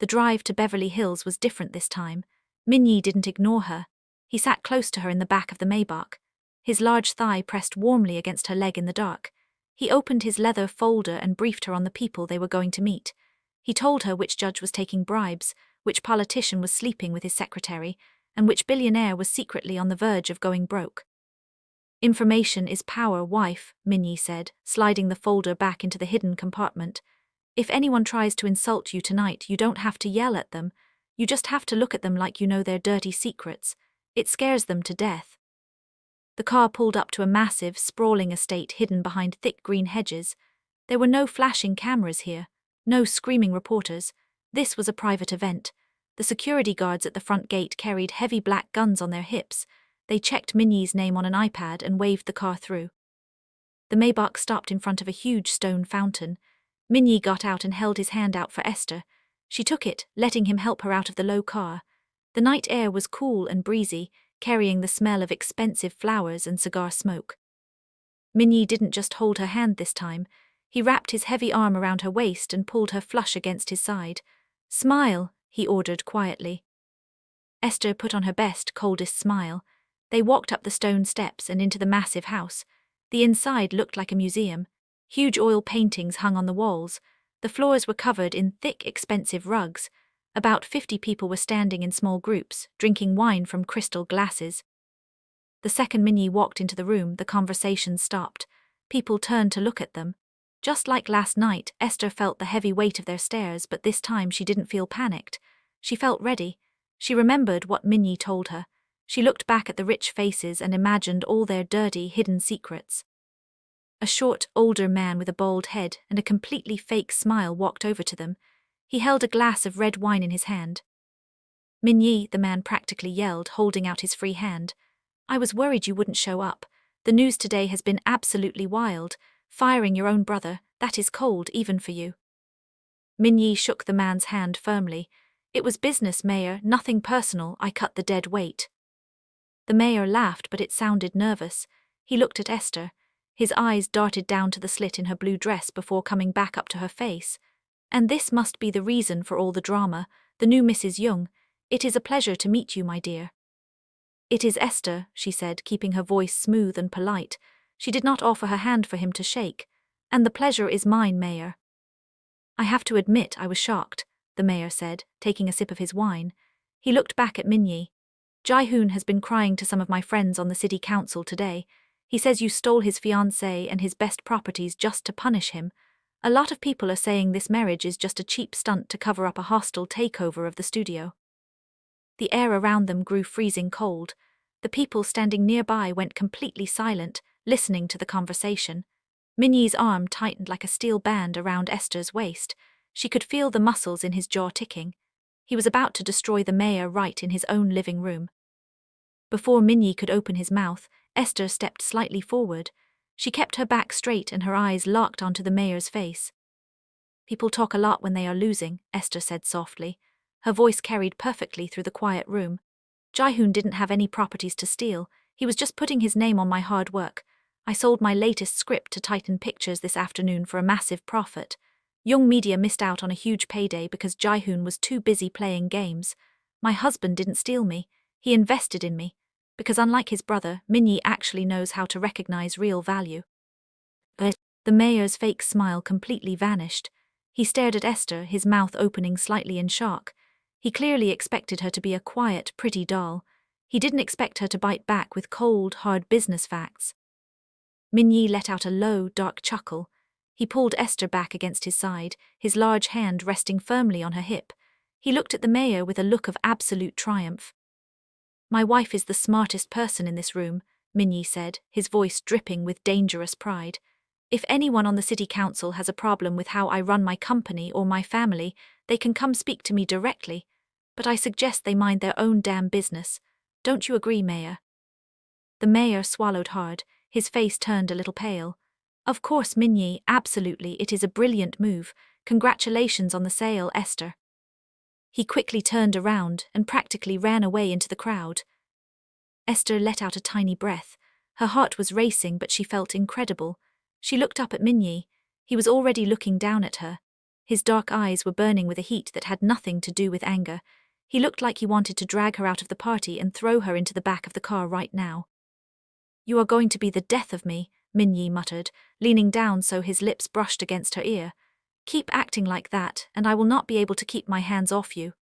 The drive to Beverly Hills was different this time. Minyi didn't ignore her. He sat close to her in the back of the Maybach. His large thigh pressed warmly against her leg in the dark. He opened his leather folder and briefed her on the people they were going to meet. He told her which judge was taking bribes, which politician was sleeping with his secretary, and which billionaire was secretly on the verge of going broke. "Information is power, wife," Minyi said, sliding the folder back into the hidden compartment. "If anyone tries to insult you tonight, you don't have to yell at them. You just have to look at them like you know their dirty secrets. It scares them to death." The car pulled up to a massive, sprawling estate hidden behind thick green hedges. There were no flashing cameras here, no screaming reporters. This was a private event. The security guards at the front gate carried heavy black guns on their hips. They checked Minyi's name on an iPad and waved the car through. The Maybach stopped in front of a huge stone fountain. Minyi got out and held his hand out for Esther. She took it, letting him help her out of the low car. The night air was cool and breezy, carrying the smell of expensive flowers and cigar smoke. Minyi didn't just hold her hand this time. He wrapped his heavy arm around her waist and pulled her flush against his side. "Smile," he ordered quietly. Esther put on her best, coldest smile. They walked up the stone steps and into the massive house. The inside looked like a museum. Huge oil paintings hung on the walls. The floors were covered in thick, expensive rugs. About 50 people were standing in small groups, drinking wine from crystal glasses. The second Minyi walked into the room, the conversation stopped. People turned to look at them. Just like last night, Esther felt the heavy weight of their stares, but this time she didn't feel panicked. She felt ready. She remembered what Minyi told her. She looked back at the rich faces and imagined all their dirty, hidden secrets. A short, older man with a bald head and a completely fake smile walked over to them. He held a glass of red wine in his hand. "Minyi," the man practically yelled, holding out his free hand. "I was worried you wouldn't show up. The news today has been absolutely wild. Firing your own brother, that is cold even for you." Minyi shook the man's hand firmly. "It was business, Mayor, nothing personal. I cut the dead weight." The mayor laughed, but it sounded nervous. He looked at Esther. His eyes darted down to the slit in her blue dress before coming back up to her face. "And this must be the reason for all the drama, the new Mrs. Young. It is a pleasure to meet you, my dear." "It is Esther," she said, keeping her voice smooth and polite. She did not offer her hand for him to shake. "And the pleasure is mine, Mayor." "I have to admit I was shocked," the mayor said, taking a sip of his wine. He looked back at Minyi. "Jae-hoon has been crying to some of my friends on the city council today. He says you stole his fiancée and his best properties just to punish him. A lot of people are saying this marriage is just a cheap stunt to cover up a hostile takeover of the studio." The air around them grew freezing cold. The people standing nearby went completely silent, listening to the conversation. Minyi's arm tightened like a steel band around Esther's waist. She could feel the muscles in his jaw ticking. He was about to destroy the mayor right in his own living room. Before Minyi could open his mouth, Esther stepped slightly forward. She kept her back straight and her eyes locked onto the mayor's face. "People talk a lot when they are losing," Esther said softly. Her voice carried perfectly through the quiet room. "Jae-hoon didn't have any properties to steal. He was just putting his name on my hard work. I sold my latest script to Titan Pictures this afternoon for a massive profit. Young Media missed out on a huge payday because Jae-hoon was too busy playing games. My husband didn't steal me. He invested in me. Because unlike his brother, Minyi actually knows how to recognize real value." But the mayor's fake smile completely vanished. He stared at Esther, his mouth opening slightly in shock. He clearly expected her to be a quiet, pretty doll. He didn't expect her to bite back with cold, hard business facts. Minyi let out a low, dark chuckle. He pulled Esther back against his side, his large hand resting firmly on her hip. He looked at the mayor with a look of absolute triumph. "My wife is the smartest person in this room," Minyi said, his voice dripping with dangerous pride. "If anyone on the city council has a problem with how I run my company or my family, they can come speak to me directly. But I suggest they mind their own damn business. Don't you agree, Mayor? The mayor swallowed hard, his face turned a little pale. Of course, Minyi, absolutely, it is a brilliant move. Congratulations on the sale, Esther. He quickly turned around and practically ran away into the crowd. Esther let out a tiny breath. Her heart was racing, but she felt incredible. She looked up at Minyi. He was already looking down at her. His dark eyes were burning with a heat that had nothing to do with anger. He looked like he wanted to drag her out of the party and throw her into the back of the car right now. You are going to be the death of me, Minyi muttered, leaning down so his lips brushed against her ear. Keep acting like that, and I will not be able to keep my hands off you.